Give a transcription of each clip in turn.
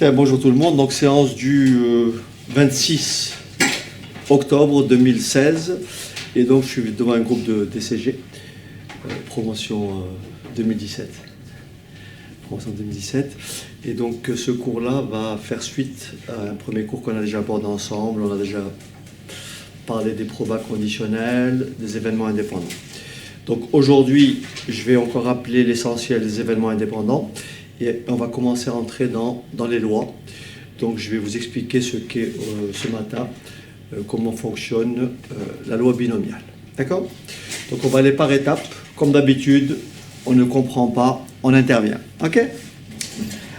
Tiens, bonjour tout le monde. Donc séance du 26 octobre 2016. Et donc je suis devant un groupe de DCG, promotion 2017. Promotion 2017. Et donc ce cours-là va faire suite à un premier cours qu'on a déjà abordé ensemble. On a déjà parlé des probas conditionnels, des événements indépendants. Donc aujourd'hui, je vais encore rappeler l'essentiel des événements indépendants. Et on va commencer à entrer dans les lois. Donc je vais vous expliquer ce qu'est ce matin, comment fonctionne la loi binomiale. D'accord? Donc on va aller par étapes. Comme d'habitude, on ne comprend pas, on intervient. Ok?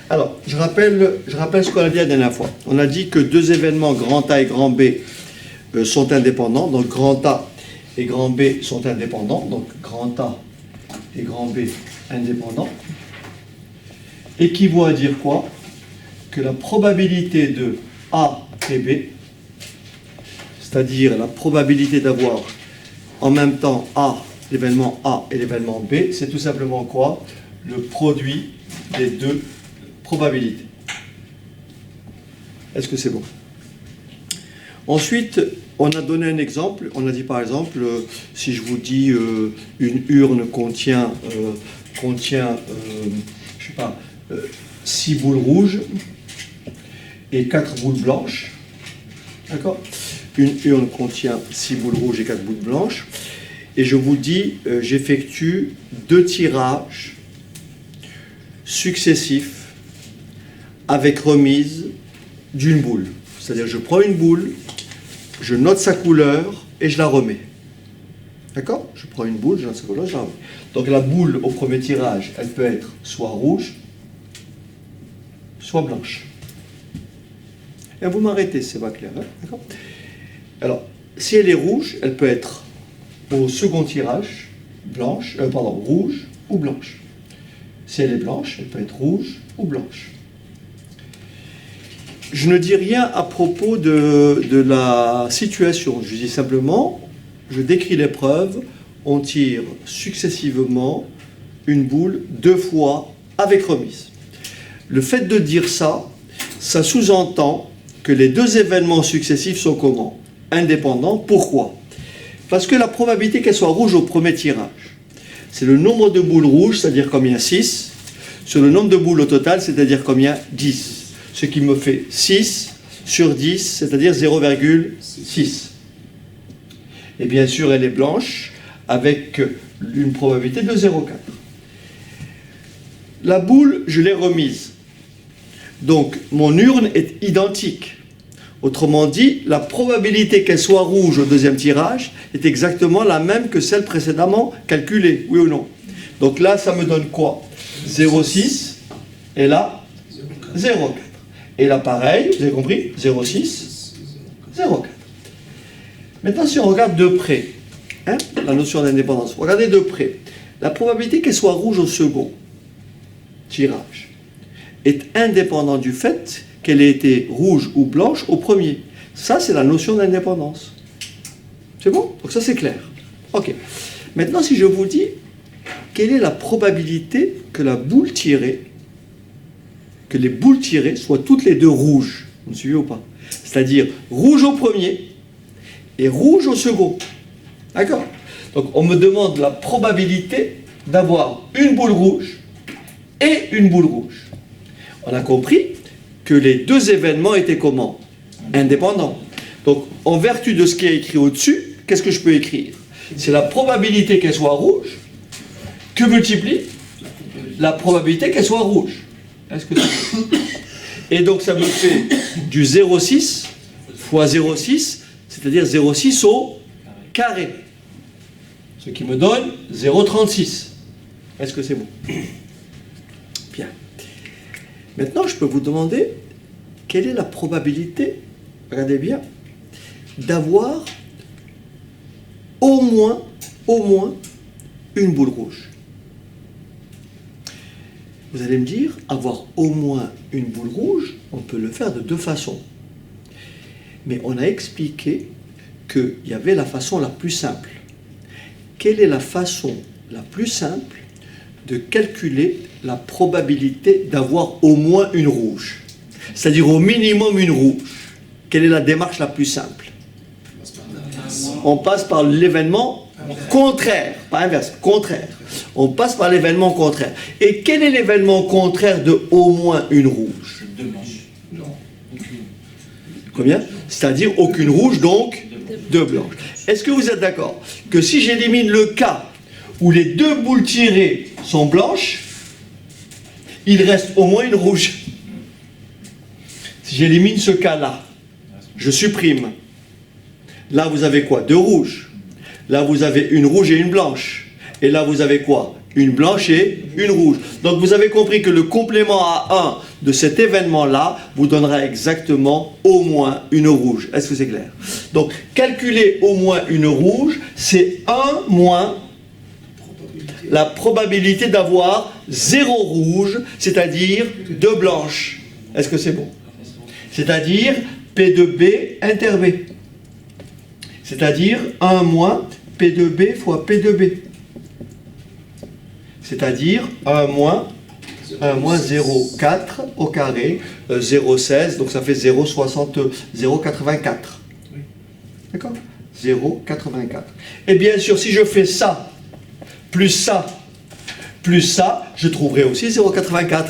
Alors, je rappelle ce qu'on a dit la dernière fois. On a dit que deux événements, grand A et grand B, sont indépendants. Donc grand A et grand B sont indépendants. Donc grand A et grand B indépendants. Équivaut à dire quoi? Que la probabilité de A et B, c'est-à-dire la probabilité d'avoir en même temps l'événement A et l'événement B, c'est tout simplement quoi? Le produit des deux probabilités. Est-ce que c'est bon? Ensuite, on a donné un exemple. On a dit par exemple, si je vous dis une urne contient je sais pas, 6 boules rouges et 4 boules blanches. D'accord? Une urne contient 6 boules rouges et 4 boules blanches. Et je vous dis, j'effectue 2 tirages successifs avec remise d'une boule. C'est-à-dire, je prends une boule, je note sa couleur et je la remets. D'accord? Je prends une boule, je note sa couleur, je la remets. Donc la boule au premier tirage, elle peut être soit rouge, soit blanche. Et vous m'arrêtez, c'est pas clair. Hein? D'accord? Alors, si elle est rouge, elle peut être au second tirage rouge ou blanche. Si elle est blanche, elle peut être rouge ou blanche. Je ne dis rien à propos de la situation. Je dis simplement, je décris l'épreuve, on tire successivement une boule 2 fois avec remise. Le fait de dire ça, ça sous-entend que les deux événements successifs sont comment? Indépendants. Pourquoi? Parce que la probabilité qu'elle soit rouge au premier tirage, c'est le nombre de boules rouges, c'est-à-dire combien? 6, sur le nombre de boules au total, c'est-à-dire combien? 10. Ce qui me fait 6 sur 10, c'est-à-dire 0,6. Et bien sûr, elle est blanche, avec une probabilité de 0,4. La boule, je l'ai remise. Donc, mon urne est identique. Autrement dit, la probabilité qu'elle soit rouge au deuxième tirage est exactement la même que celle précédemment calculée, oui ou non? Donc là, ça me donne quoi? 0,6 et là, 0,4. Et là, pareil, vous avez compris? 0,6, 0,4. Maintenant, si on regarde de près, la notion d'indépendance, regardez de près, la probabilité qu'elle soit rouge au second tirage est indépendante du fait qu'elle ait été rouge ou blanche au premier. Ça, c'est la notion d'indépendance. C'est bon? Donc ça, c'est clair. Ok. Maintenant, si je vous dis, quelle est la probabilité que les boules tirées soient toutes les deux rouges? Vous me suivez ou pas? C'est-à-dire rouge au premier et rouge au second. D'accord? Donc on me demande la probabilité d'avoir une boule rouge et une boule rouge. On a compris que les deux événements étaient comment? Indépendants. Donc en vertu de ce qui est écrit au-dessus, qu'est-ce que je peux écrire? C'est la probabilité qu'elle soit rouge que multiplie la probabilité qu'elle soit rouge. Est-ce que c'est... Et donc ça me fait du 0,6 fois 0,6, c'est-à-dire 0,6 au carré. Ce qui me donne 0,36. Est-ce que c'est bon? Bien. Maintenant, je peux vous demander quelle est la probabilité, regardez bien, d'avoir au moins une boule rouge. Vous allez me dire, avoir au moins une boule rouge, on peut le faire de deux façons. Mais on a expliqué qu'il y avait la façon la plus simple. Quelle est la façon la plus simple de calculer la probabilité d'avoir au moins une rouge? c'est-à-dire au minimum une rouge. Quelle est la démarche la plus simple? On passe par l'événement contraire, pas inverse, contraire. On passe par l'événement contraire. Et quel est l'événement contraire de au moins une rouge? Combien? C'est-à-dire aucune rouge, donc deux blanches. Est-ce que vous êtes d'accord que si j'élimine le cas où les deux boules tirées sont blanches, il reste au moins une rouge? Si j'élimine ce cas-là, je supprime. Là, vous avez quoi? Deux rouges. Là, vous avez une rouge et une blanche. Et là, vous avez quoi? Une blanche et une rouge. Donc, vous avez compris que le complément à 1 de cet événement-là vous donnera exactement au moins une rouge. Est-ce que c'est clair? Donc, calculer au moins une rouge, c'est 1 moins la probabilité d'avoir 0 rouge, c'est-à-dire 2 blanches. Est-ce que c'est bon? C'est-à-dire P de B inter B. C'est-à-dire 1 moins P de B fois P de B. C'est-à-dire 1 moins 0,4 au carré, 0,16, donc ça fait 0,84. D'accord? 0,84. Et bien sûr, si je fais ça, plus ça, je trouverai aussi 0,84.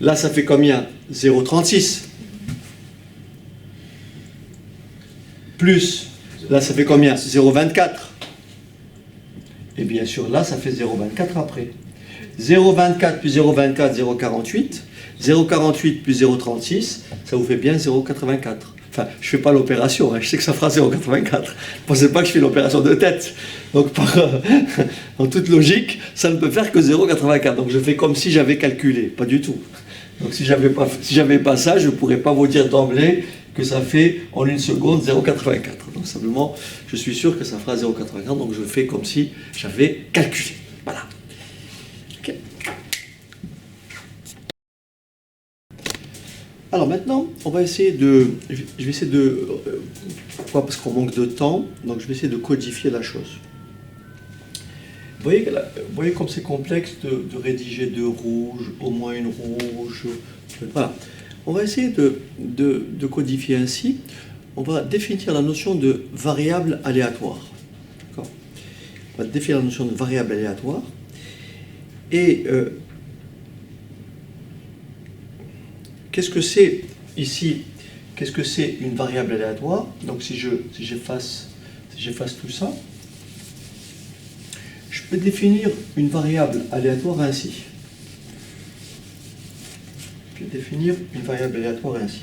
Là, ça fait combien? 0,36. Plus, là, ça fait combien? 0,24. Et bien sûr, là, ça fait 0,24 après. 0,24 plus 0,24, 0,48. 0,48 plus 0,36, ça vous fait bien 0,84. Enfin, je ne fais pas l'opération, hein, je sais que ça fera 0,84. Ne pensez pas que je fais l'opération de tête. Donc, en toute logique, ça ne peut faire que 0,84. Donc, je fais comme si j'avais calculé. Pas du tout. Donc, si j'avais pas ça, je ne pourrais pas vous dire d'emblée que ça fait en une seconde 0,84. Donc, simplement, je suis sûr que ça fera 0,84. Donc, je fais comme si j'avais calculé. Voilà. OK. Alors maintenant, on va essayer de... Je vais essayer de... Pourquoi? Parce qu'on manque de temps. Donc, je vais essayer de codifier la chose. Vous voyez comme c'est complexe de rédiger deux rouges, au moins une rouge. Voilà. On va essayer de codifier ainsi. On va définir la notion de variable aléatoire. D'accord? On va définir la notion de variable aléatoire. Et qu'est-ce que c'est ici? Qu'est-ce que c'est une variable aléatoire? Donc si j'efface tout ça, je peux définir une variable aléatoire ainsi. Je vais définir une variable aléatoire ainsi.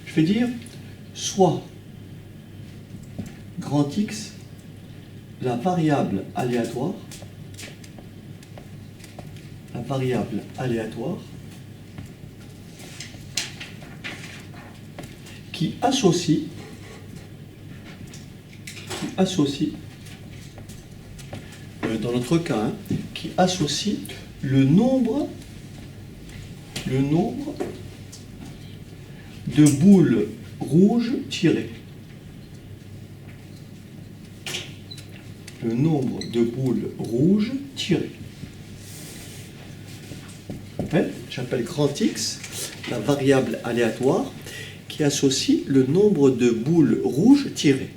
Je vais dire soit grand X, la variable aléatoire qui associe dans notre cas, hein, qui associe le nombre de boules rouges tirées. Le nombre de boules rouges tirées. J'appelle grand X la variable aléatoire qui associe le nombre de boules rouges tirées.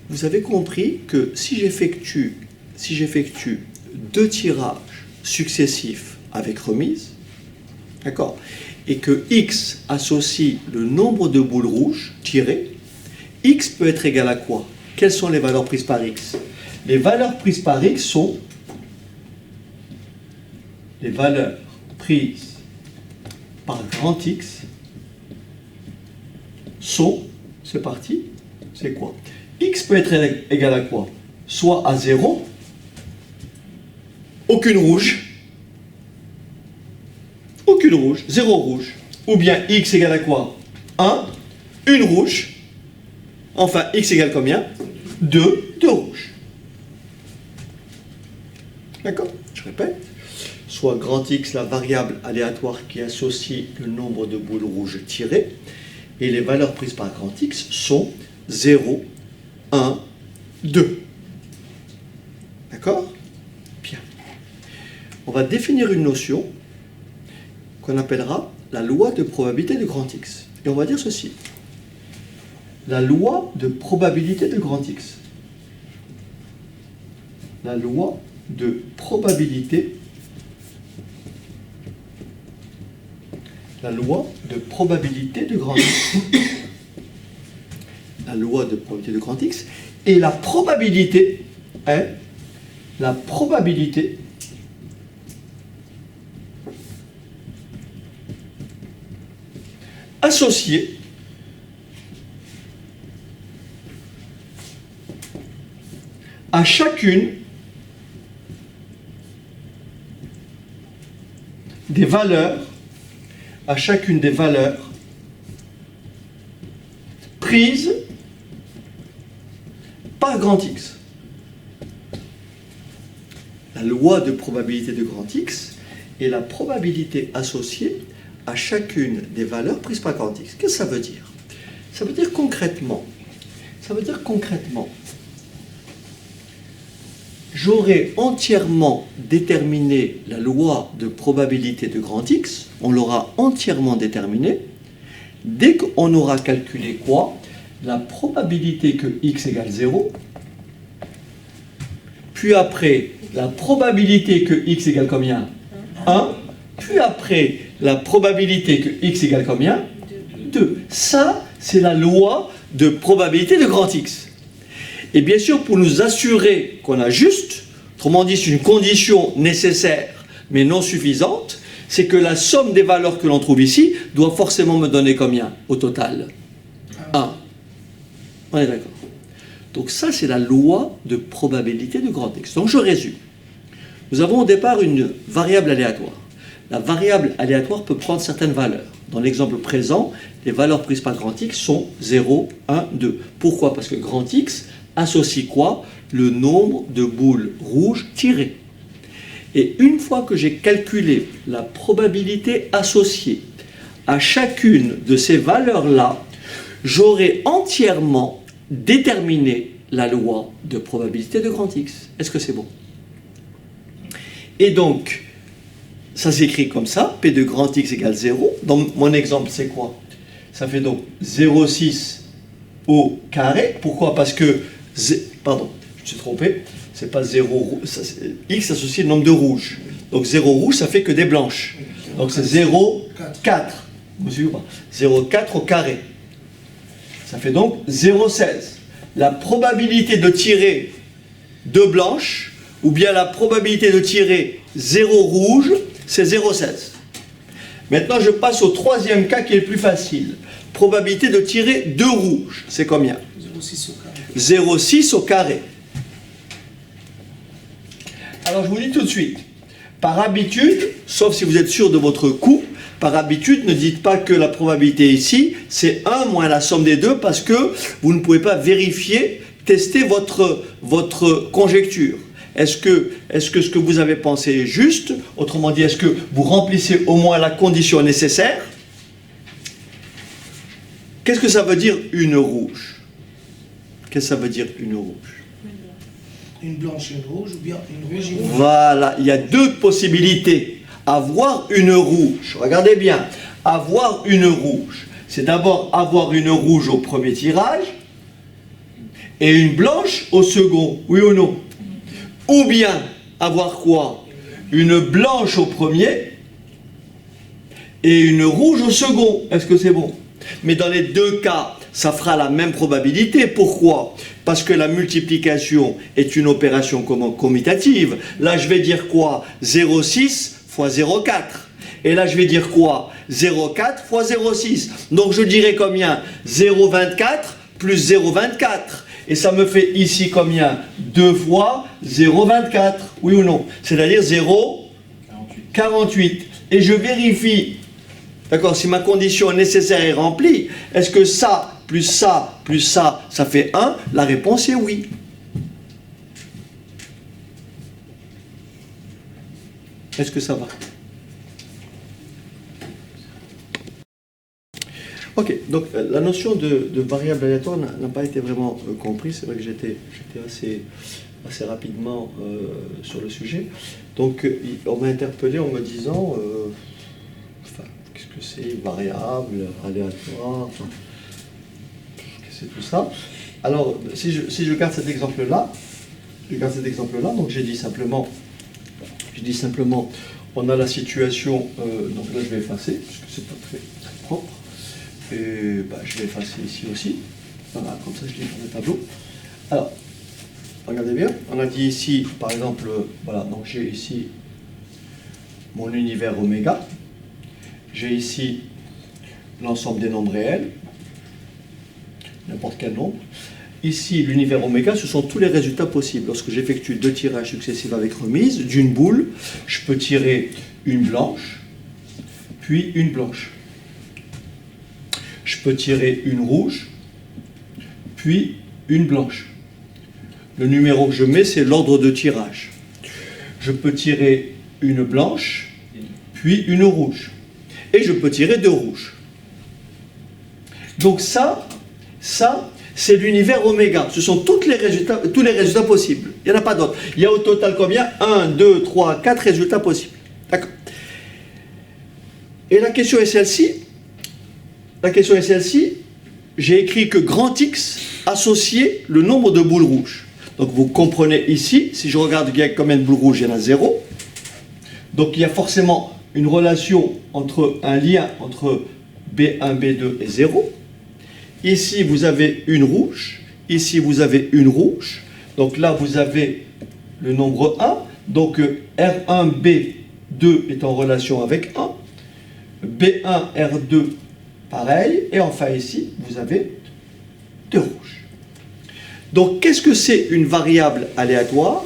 Vous avez compris que si j'effectue deux tirages successifs avec remise, d'accord, et que X associe le nombre de boules rouges tirées, X peut être égal à quoi? Quelles sont les valeurs prises par X? Les valeurs prises par X sont les valeurs prises par grand X sont, c'est parti, c'est quoi? X peut être égal à quoi? Soit à 0, aucune rouge, 0 rouge. Ou bien X égale à quoi? 1, une rouge. Enfin, X égale combien? 2 rouges. D'accord? Je répète. Soit grand X, la variable aléatoire qui associe le nombre de boules rouges tirées. Et les valeurs prises par grand X sont 0, 1, 2. D'accord? Bien. On va définir une notion qu'on appellera la loi de probabilité de grand X. Et on va dire ceci. La loi de probabilité de grand X. La loi de probabilité. La loi de probabilité de grand X. La loi de probabilité de grand X. Et la probabilité est la probabilité associée à chacune des valeurs, prises par grand X. La loi de probabilité de grand X est la probabilité associée à chacune des valeurs prises par grand X. Qu'est-ce que ça veut dire? Ça veut dire concrètement, j'aurai entièrement déterminé la loi de probabilité de grand X, on l'aura entièrement déterminée, dès qu'on aura calculé quoi? La probabilité que X égale 0, puis après, la probabilité que X égale combien? 1, puis après, la probabilité que X égale combien? 2. Ça, c'est la loi de probabilité de grand X. Et bien sûr, pour nous assurer qu'on a juste, autrement dit, c'est une condition nécessaire, mais non suffisante, c'est que la somme des valeurs que l'on trouve ici doit forcément me donner combien, au total? 1. On est d'accord. Donc ça, c'est la loi de probabilité de grand X. Donc je résume. Nous avons au départ une variable aléatoire. La variable aléatoire peut prendre certaines valeurs. Dans l'exemple présent, les valeurs prises par grand X sont 0, 1, 2. Pourquoi? Parce que grand X associe quoi? Le nombre de boules rouges tirées. Et une fois que j'ai calculé la probabilité associée à chacune de ces valeurs-là, j'aurai entièrement déterminé la loi de probabilité de grand X. Est-ce que c'est bon? Et donc, ça s'écrit comme ça, P de grand X égale 0. Dans mon exemple, c'est quoi? Ça fait donc 0,6 au carré. Pourquoi? Parce que, pardon, je me suis trompé, c'est pas 0, X associe le nombre de rouges. Donc 0 rouge, ça fait que des blanches. Donc c'est 0,4. Vous suivez pas? 0,4 au carré. Ça fait donc 0,16. La probabilité de tirer 2 blanches, ou bien la probabilité de tirer 0 rouge, c'est 0,16. Maintenant, je passe au troisième cas qui est le plus facile. Probabilité de tirer 2 rouges, c'est combien? 0,6 au carré. 0,6 au carré. Alors, je vous dis tout de suite, par habitude, sauf si vous êtes sûr de votre coup, par habitude, ne dites pas que la probabilité ici, c'est 1 moins la somme des deux, parce que vous ne pouvez pas vérifier, tester votre conjecture. Est-ce que ce que vous avez pensé est juste? Autrement dit, est-ce que vous remplissez au moins la condition nécessaire? Qu'est-ce que ça veut dire une rouge? Qu'est-ce que ça veut dire une rouge? Une blanche et une rouge, ou bien une rouge et une rouge. Voilà, il y a deux possibilités. Avoir une rouge, regardez bien, avoir une rouge, c'est d'abord avoir une rouge au premier tirage et une blanche au second, oui ou non? Ou bien avoir quoi? Une blanche au premier et une rouge au second. Est-ce que c'est bon? Mais dans les deux cas, ça fera la même probabilité. Pourquoi? Parce que la multiplication est une opération commutative. Là, je vais dire quoi? 0,6 fois 0,4. Et là, je vais dire quoi? 0,4 fois 0,6. Donc, je dirais combien? 0,24 plus 0,24. Et ça me fait ici combien? 2 fois 0,24. Oui ou non? C'est-à-dire 0,48. Et je vérifie, d'accord, si ma condition nécessaire est remplie. Est-ce que ça, plus ça, plus ça, ça fait 1? La réponse est oui. Est-ce que ça va? Ok, donc la notion de variable aléatoire n'a pas été vraiment comprise. C'est vrai que j'étais assez rapidement sur le sujet. Donc on m'a interpellé en me disant, enfin que c'est une variable aléatoire, enfin, qu'est-ce que c'est tout ça? Alors, si je garde cet exemple-là, donc j'ai dit simplement, on a la situation, donc là je vais effacer, parce que c'est pas très, très propre, et bah, je vais effacer ici aussi, voilà, comme ça je l'ai dans le tableau. Alors, regardez bien, on a dit ici, par exemple, voilà, donc j'ai ici mon univers oméga, j'ai ici l'ensemble des nombres réels, n'importe quel nombre. Ici, l'univers oméga, ce sont tous les résultats possibles. Lorsque j'effectue 2 tirages successifs avec remise, d'une boule, je peux tirer une blanche, puis une blanche. Je peux tirer une rouge, puis une blanche. Le numéro que je mets, c'est l'ordre de tirage. Je peux tirer une blanche, puis une rouge. Et je peux tirer 2 rouges. Donc ça, c'est l'univers oméga. Ce sont tous les résultats possibles. Il n'y en a pas d'autres. Il y a au total combien? 1, 2, 3, 4 résultats possibles. D'accord. Et la question est celle-ci. J'ai écrit que grand X associait le nombre de boules rouges. Donc vous comprenez ici, si je regarde combien de boules rouges, il y en a 0. Donc il y a forcément une relation un lien entre B1, B2 et 0. Ici, vous avez une rouge. Ici, vous avez une rouge. Donc là, vous avez le nombre 1. Donc R1, B2 est en relation avec 1. B1, R2, pareil. Et enfin, ici, vous avez 2 rouges. Donc, qu'est-ce que c'est une variable aléatoire?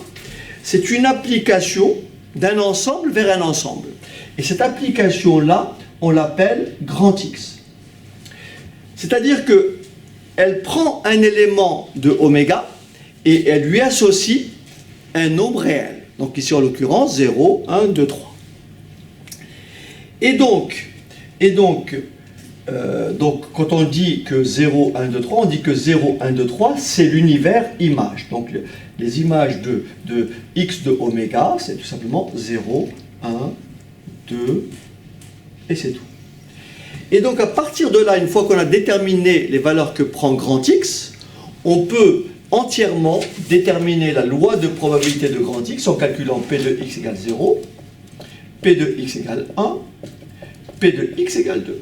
C'est une application d'un ensemble vers un ensemble. Et cette application-là, on l'appelle grand X. C'est-à-dire qu'elle prend un élément de oméga et elle lui associe un nombre réel. Donc ici, en l'occurrence, 0, 1, 2, 3. Et donc, quand on dit que 0, 1, 2, 3, on dit que 0, 1, 2, 3, c'est l'univers image. Donc les images de x de oméga, c'est tout simplement 0, 1, 2, et c'est tout. Et donc à partir de là, une fois qu'on a déterminé les valeurs que prend grand X, on peut entièrement déterminer la loi de probabilité de grand X en calculant P de x égale 0, P de x égale 1, P de x égale 2.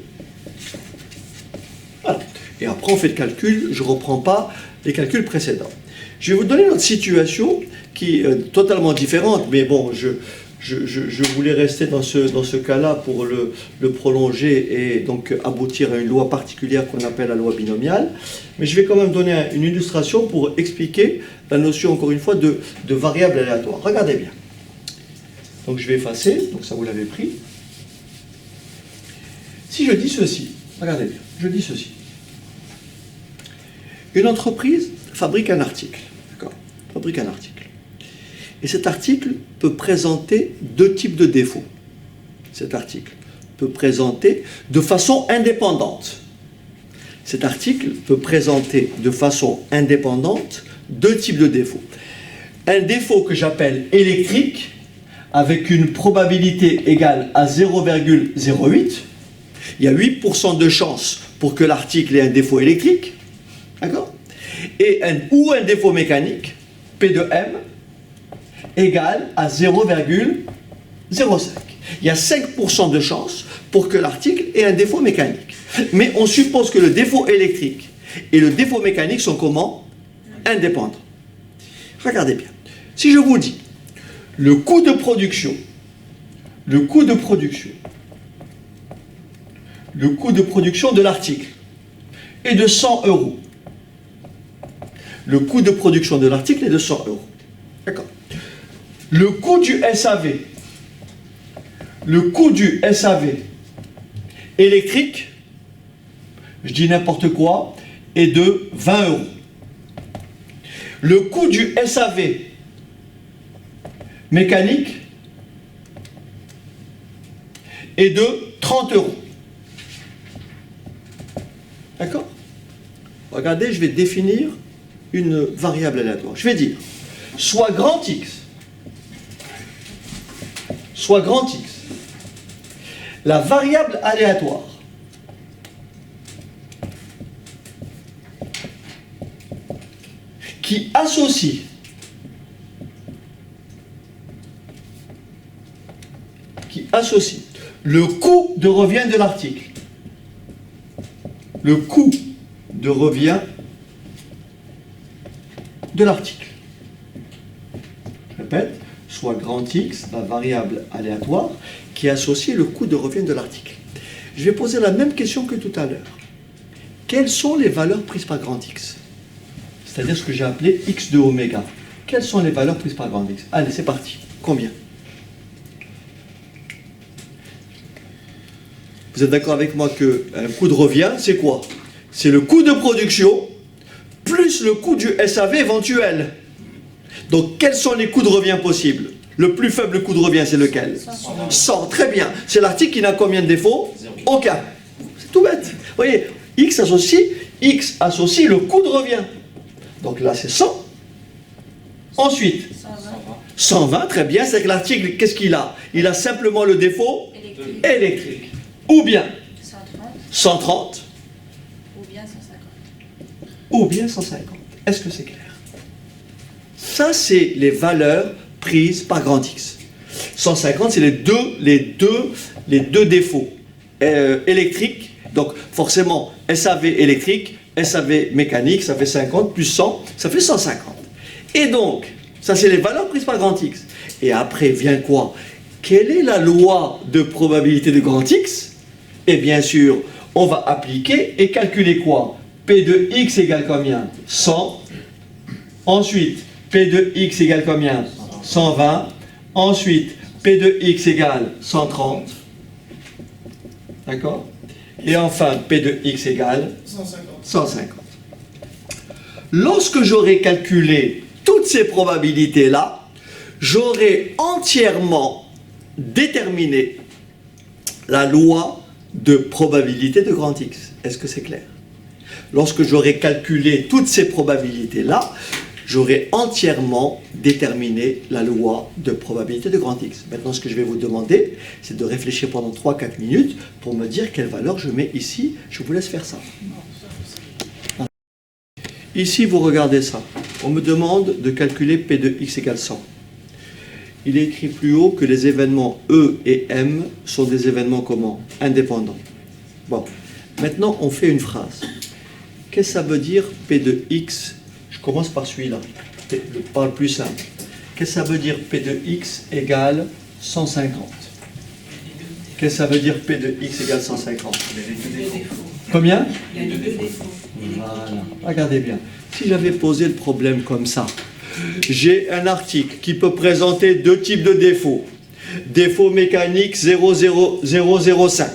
Voilà. Et après on fait le calcul, je ne reprends pas les calculs précédents. Je vais vous donner une autre situation qui est totalement différente, mais bon, je voulais rester dans ce cas-là pour le prolonger et donc aboutir à une loi particulière qu'on appelle la loi binomiale. Mais je vais quand même donner une illustration pour expliquer la notion, encore une fois, de variable aléatoire. Regardez bien. Donc je vais effacer, donc ça vous l'avez pris. Si je dis ceci, regardez bien, je dis ceci. Une entreprise fabrique un article, d'accord? Fabrique un article. Et cet article peut présenter 2 types de défauts. Cet article peut présenter de façon indépendante. Cet article peut présenter de façon indépendante 2 types de défauts. Un défaut que j'appelle électrique, avec une probabilité égale à 0,08. Il y a 8% de chance pour que l'article ait un défaut électrique. D'accord? Ou un défaut mécanique, P de M, égale à 0,05. Il y a 5% de chance pour que l'article ait un défaut mécanique. Mais on suppose que le défaut électrique et le défaut mécanique sont comment? Indépendants. Regardez bien. Si je vous dis le coût de production de l'article est de 100 €. Le coût de production de l'article est de 100 €. D'accord. Le coût du SAV électrique, je dis n'importe quoi, est de 20 €. Le coût du SAV mécanique est de 30 €. D'accord? Regardez, je vais définir une variable aléatoire. Je vais dire, soit grand X la variable aléatoire qui associe le coût de revient de l'article. Le coût de revient de l'article. Je répète, soit grand X, la variable aléatoire, qui associe le coût de revient de l'article. Je vais poser la même question que tout à l'heure. Quelles sont les valeurs prises par grand X? C'est-à-dire ce que j'ai appelé X de oméga. Quelles sont les valeurs prises par grand X? Allez, c'est parti. Combien? Vous êtes d'accord avec moi qu'un coût de revient, c'est quoi? C'est le coût de production plus le coût du SAV éventuel. Donc, quels sont les coûts de revient possibles? Le plus faible coût de revient, c'est lequel? 100. Très bien. C'est l'article qui n'a combien de défauts? Aucun. C'est tout bête. Vous voyez, X associe le coût de revient. Donc là, c'est 100. Ensuite, 120, très bien. C'est que l'article, qu'est-ce qu'il a? Il a simplement le défaut électrique. Ou bien 130. Ou bien 150. Est-ce que c'est clair? Ça, c'est les valeurs prises par grand X. 150, c'est les deux défauts électriques. Donc, forcément, SAV électrique, SAV mécanique, ça fait 50, plus 100, ça fait 150. Et donc, ça, c'est les valeurs prises par grand X. Et après, vient quoi? Quelle est la loi de probabilité de grand X? Et bien sûr, on va appliquer et calculer quoi? P de X égale combien? 100. Ensuite, P de X égale combien? 120. Ensuite, P de X égale 130. D'accord? Et enfin, P de X égale 150. Lorsque j'aurai calculé toutes ces probabilités-là, j'aurai entièrement déterminé la loi de probabilité de grand X. Est-ce que c'est clair? Lorsque j'aurai calculé toutes ces probabilités-là, j'aurai entièrement déterminé la loi de probabilité de grand X. Maintenant, ce que je vais vous demander, c'est de réfléchir pendant 3-4 minutes pour me dire quelle valeur je mets ici. Je vous laisse faire ça. Ici, vous regardez ça. On me demande de calculer P de X égale 100. Il est écrit plus haut que les événements E et M sont des événements comment? Indépendants. Bon. Maintenant, on fait une phrase. Qu'est-ce que ça veut dire P de X? Je commence par celui-là, par le plus simple. Qu'est-ce que ça veut dire P de X égale 150? Qu'est-ce que ça veut dire P de X égale 150? Combien? Voilà. Regardez bien. Si j'avais posé le problème comme ça, j'ai un article qui peut présenter deux types de défauts. Défaut mécanique 0,005.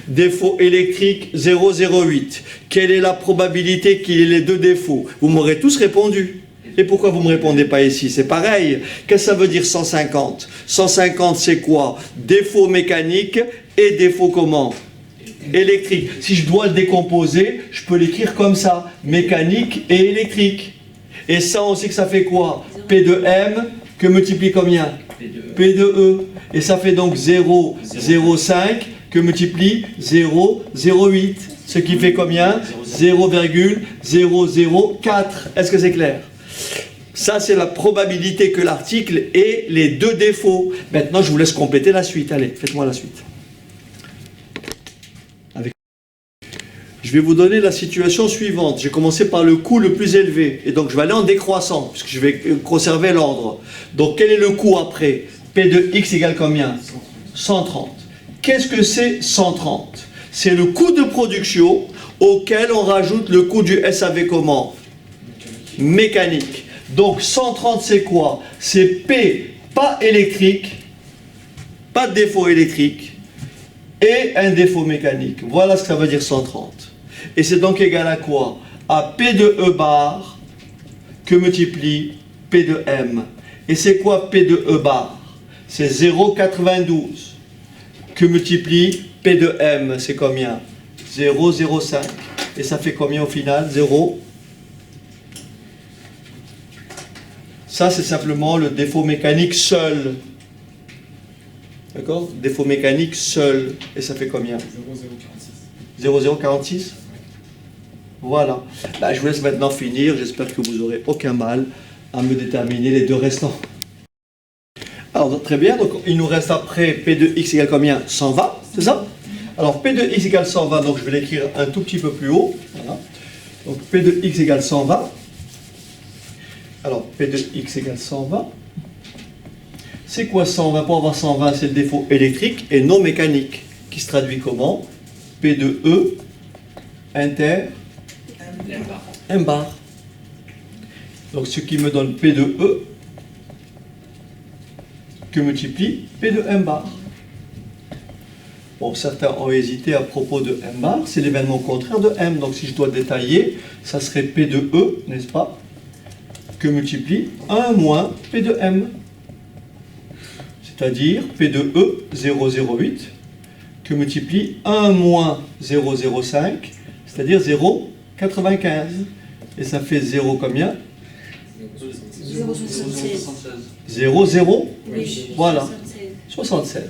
Défaut électrique 0,08. Quelle est la probabilité qu'il y ait les deux défauts? Vous m'aurez tous répondu. Et pourquoi vous ne me répondez pas ici? C'est pareil. Qu'est-ce que ça veut dire 150? 150, c'est quoi? Défaut mécanique et défaut comment? Électrique. Si je dois le décomposer, je peux l'écrire comme ça. Mécanique et électrique. Et ça, on sait que ça fait quoi? P de M que multiplie combien? P de E. Et ça fait donc 0,05 que multiplie 0,08. Ce qui fait combien? 0,004. Est-ce que c'est clair? Ça, c'est la probabilité que l'article ait les deux défauts. Maintenant, je vous laisse compléter la suite. Allez, faites-moi la suite. Je vais vous donner la situation suivante. J'ai commencé par le coût le plus élevé. Et donc, je vais aller en décroissant, puisque je vais conserver l'ordre. Donc, quel est le coût après? P de X égale combien? 130. Qu'est-ce que c'est 130? C'est le coût de production auquel on rajoute le coût du SAV comment? Mécanique. Donc, 130, c'est quoi? C'est P, pas électrique, pas de défaut électrique, et un défaut mécanique. Voilà ce que ça veut dire 130. Et c'est donc égal à quoi? À P de E bar que multiplie P de M. Et c'est quoi P de E bar? C'est 0,92 que multiplie P de M. C'est combien? 0,05. Et ça fait combien au final? 0. Ça, c'est simplement le défaut mécanique seul. D'accord? Défaut mécanique seul. Et ça fait combien? 0,046. Voilà. Bah, je vous laisse maintenant finir. J'espère que vous n'aurez aucun mal à me déterminer les deux restants. Alors, très bien. Donc, il nous reste après P de x égale combien? 120. C'est ça? Alors, P de x égale 120. Donc, je vais l'écrire un tout petit peu plus haut. Voilà. Donc, P de x égale 120. Alors, P de x égale 120. C'est quoi 120? Pour avoir 120, c'est le défaut électrique et non mécanique, qui se traduit comment? P de E inter M bar. Donc, ce qui me donne P de E que multiplie P de M bar. Bon, certains ont hésité à propos de M bar, c'est l'événement contraire de M. Donc, si je dois détailler, ça serait P de E, n'est-ce pas? Que multiplie 1 moins P de M. C'est-à-dire P de E 0,08 que multiplie 1 moins 0,05, c'est-à-dire 0,95. Et ça fait 0 combien? 0,0. Voilà. 76.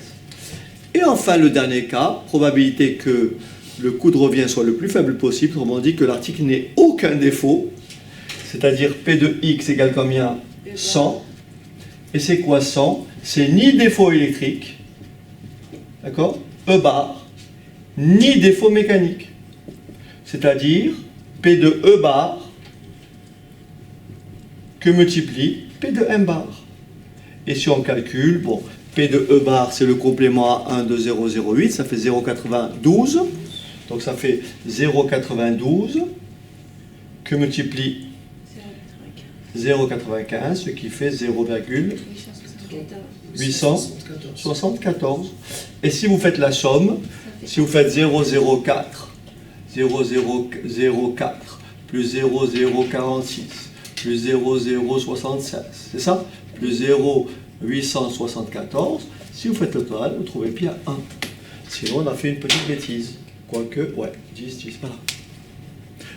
Et enfin, le dernier cas, probabilité que le coût de revient soit le plus faible possible, autrement dit que l'article n'ait aucun défaut, c'est-à-dire P de x égale combien? 100. Et c'est quoi 100? C'est ni défaut électrique, d'accord, E bar, ni défaut mécanique. C'est-à-dire P de E bar que multiplie P de M bar. Et si on calcule, bon, P de E bar, c'est le complément à 1 de 0,08, ça fait 0,92. Donc ça fait 0,92 que multiplie 0,95, ce qui fait 0,874. Et si vous faites la somme, si vous faites 0,04, 0,004, plus 0,046, plus 0,076, c'est ça? Plus 0,874, si vous faites le total, vous trouvez bien 1. Sinon, on a fait une petite bêtise. Quoique, ouais, 10, voilà.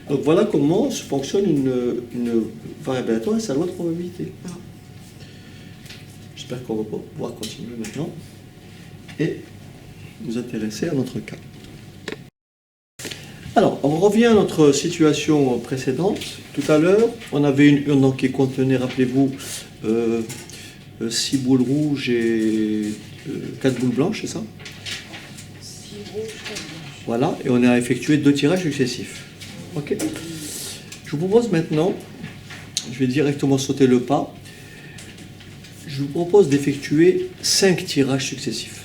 Donc voilà comment fonctionne une variable aléatoire et sa loi de probabilité. Voilà. J'espère qu'on va pouvoir continuer maintenant et nous intéresser à notre cas. Alors, on revient à notre situation précédente. Tout à l'heure, on avait une urne qui contenait, rappelez-vous, 6 boules rouges et 4 boules blanches, c'est ça? 6 rouges, 4 blanches. Voilà, et on a effectué 2 tirages successifs. Ok. Je vous propose maintenant, je vais directement sauter le pas, je vous propose d'effectuer 5 tirages successifs.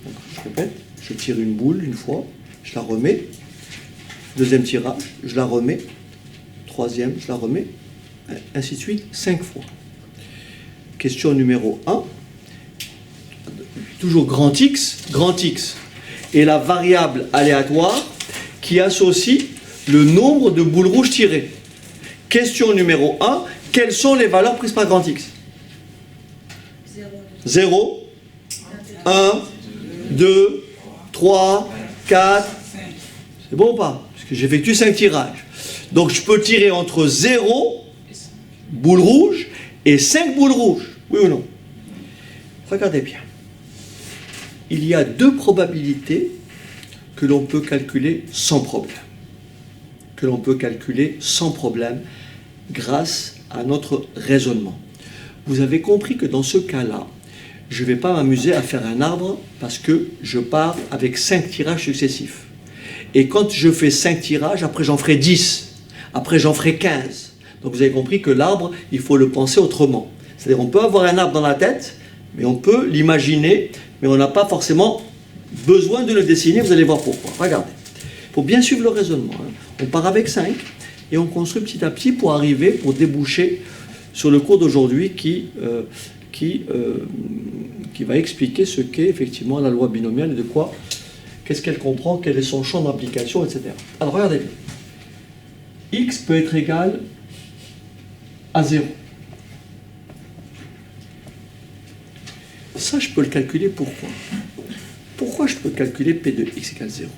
Donc, je répète, je tire une boule une fois, je la remets, deuxième tirage, je la remets, troisième, je la remets, ainsi de suite, 5 fois. Question numéro 1, toujours grand X est la variable aléatoire qui associe le nombre de boules rouges tirées. Question numéro 1, quelles sont les valeurs prises par grand X? 0, 1, 2, 3, 4, c'est bon ou pas? Parce que j'effectue 5 tirages. Donc je peux tirer entre 0 boules rouges et 5 boules rouges. Oui ou non? Regardez bien. Il y a 2 probabilités que l'on peut calculer sans problème. Grâce à notre raisonnement. Vous avez compris que dans ce cas-là, je ne vais pas m'amuser à faire un arbre parce que je pars avec 5 tirages successifs. Et quand je fais 5 tirages, après j'en ferai 10, après j'en ferai 15. Donc vous avez compris que l'arbre, il faut le penser autrement. C'est-à-dire on peut avoir un arbre dans la tête, mais on peut l'imaginer, mais on n'a pas forcément besoin de le dessiner, vous allez voir pourquoi. Regardez, il faut bien suivre le raisonnement. On part avec 5 et on construit petit à petit pour arriver, pour déboucher sur le cours d'aujourd'hui qui va expliquer ce qu'est effectivement la loi binomiale et de quoi, qu'est-ce qu'elle comprend, quel est son champ d'application, etc. Alors regardez bien. X peut être égal à 0. Ça, je peux le calculer pourquoi? Pourquoi je peux calculer P de x égale 0?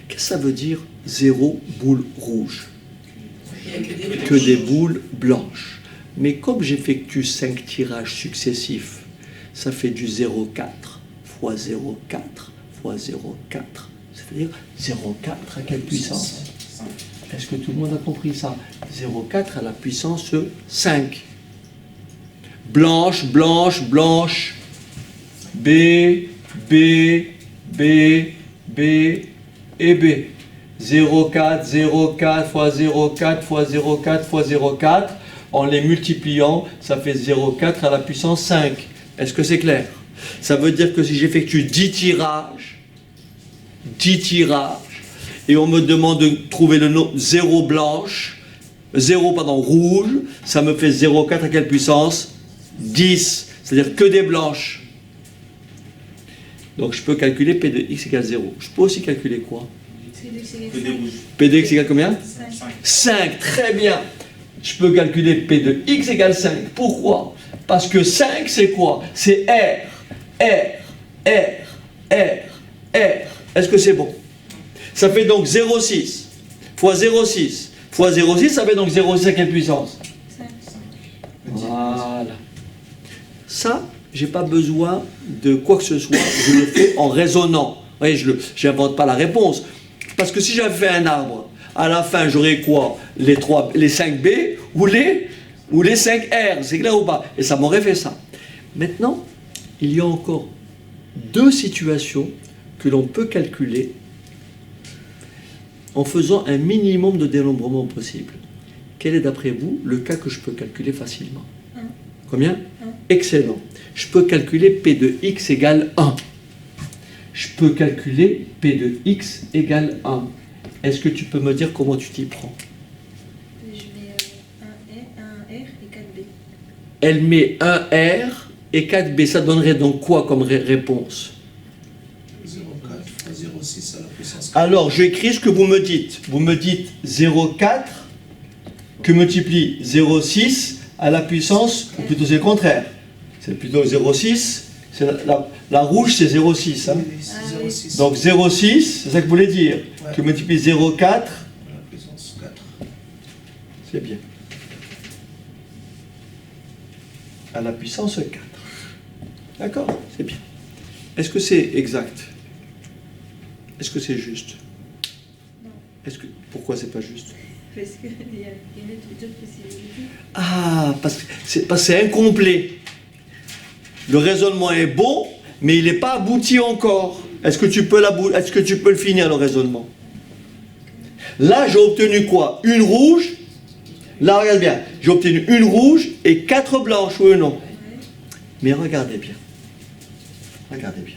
Qu'est-ce que ça veut dire 0 boule rouge? Que des boules blanches. Mais comme j'effectue 5 tirages successifs, ça fait du 0,4 fois 0,4 fois 0,4. Ça veut dire 0,4 à quelle puissance? Est-ce que tout le monde a compris ça? 0,4 à la puissance 5. Blanche, blanche, blanche. B, B, B, B et B. 0,4, 0,4 fois 0,4 fois 0,4 fois 0,4. En les multipliant, ça fait 0,4 à la puissance 5. Est-ce que c'est clair? Ça veut dire que si j'effectue 10 tirages, et on me demande de trouver le nom 0 blanche, 0 pardon, rouge, ça me fait 0,4 à quelle puissance? 10. C'est-à-dire que des blanches. Donc je peux calculer P de x égale 0. Je peux aussi calculer quoi? P de x égale combien? 5. Très bien. Je peux calculer P de x égale 5. Pourquoi? Parce que 5 c'est quoi? C'est R. Est-ce que c'est bon? Ça fait donc 0,6 fois 0,6 fois 0,6, ça fait donc 0,6 à quelle puissance? 5. Voilà. Ça, j'ai pas besoin de quoi que ce soit, je le fais en raisonnant. Vous voyez, je n'invente pas la réponse. Parce que si j'avais fait un arbre, à la fin, j'aurais quoi? Les 5B ou les 5R, c'est clair ou pas? Et ça m'aurait fait ça. Maintenant, il y a encore 2 situations que l'on peut calculer en faisant un minimum de dénombrement possible. Quel est d'après vous le cas que je peux calculer facilement? 1. Combien? 1. Excellent. Je peux calculer P de x égale 1. Je peux calculer P de x égale 1. Est-ce que tu peux me dire comment tu t'y prends? Je mets 1R et 4B. Elle met 1R et 4B. Ça donnerait donc quoi comme réponse? 0,4 fois 0,6 à la puissance 4. Alors, je écris ce que vous me dites. Vous me dites 0,4 que multiplie 0,6 à la puissance, ou plutôt c'est le contraire. C'est plutôt 0,6. La rouge, c'est 0,6. Hein. Oui, c'est 0,6 Donc 0,6, c'est ça que vous voulez dire. Ouais. Que multiplie 0,4, à la puissance 4. c'est bien. À la puissance 4. D'accord? C'est bien. Est-ce que c'est exact? Est-ce que c'est juste? Non. Pourquoi c'est pas juste? Parce qu'il y a d'autres possibilités. Ah, parce que c'est incomplet. Le raisonnement est bon, mais il n'est pas abouti encore. Est-ce que tu peux le finir, le raisonnement? Là, j'ai obtenu quoi? Une rouge. Là, regarde bien. J'ai obtenu une rouge et 4 blanches, oui ou non? Ouais. Mais regardez bien. Regardez bien.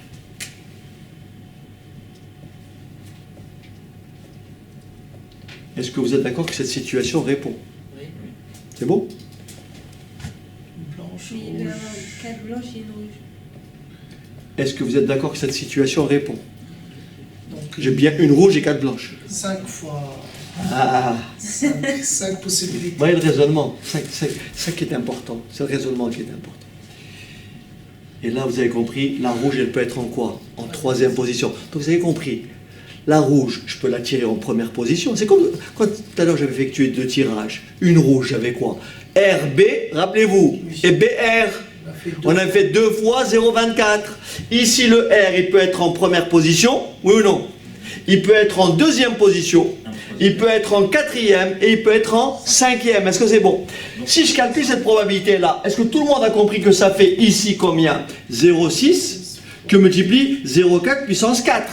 Est-ce que vous êtes d'accord que cette situation répond? Oui. C'est bon? Blanche, Puis il doit y rouge. avoir 4 blanches et une rouge. Est-ce que vous êtes d'accord que cette situation répond? Donc, J'ai bien une rouge et 4 blanches. 5 fois Ah, 5 possibilités. vous voyez le raisonnement, c'est ça qui est important, c'est le raisonnement qui est important. Et là, vous avez compris, la rouge, elle peut être en quoi? En 3e position. Donc vous avez compris, la rouge, je peux la tirer en première position. C'est comme quand tout à l'heure j'avais effectué 2 tirages. Une rouge, j'avais quoi? RB, rappelez-vous, et BR. On a fait 2 fois 0,24. Ici, le R, il peut être en première position, oui ou non? Il peut être en 2e position, il peut être en 4e et il peut être en 5e. Est-ce que c'est bon? Si je calcule cette probabilité-là, est-ce que tout le monde a compris que ça fait ici combien? 0,6 que multiplie 0,4 puissance 4.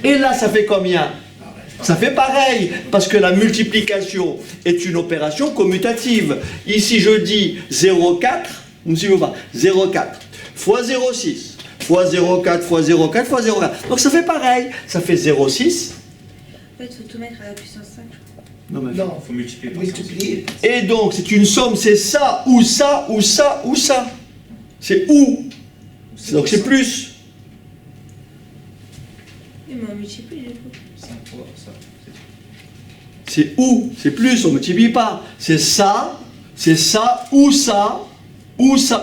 Et là, ça fait combien? Ça fait pareil, parce que la multiplication est une opération commutative. Ici, je dis 0,4, vous me suivez pas? 0,4 fois 0,6 fois 0,4 fois 0,4 fois 0,4. Donc ça fait pareil, ça fait 0,6. En fait, il faut tout mettre à la puissance 5. Non, mais Non, Il faut multiplier par multiplier. et donc, c'est une somme, c'est ça, ou ça, ou ça, ou ça. C'est ou. Donc c'est plus. Oui, mais on multiplie du coup. 5 fois ça. C'est ou, c'est plus, on ne multiplie pas. C'est ça, ou ça,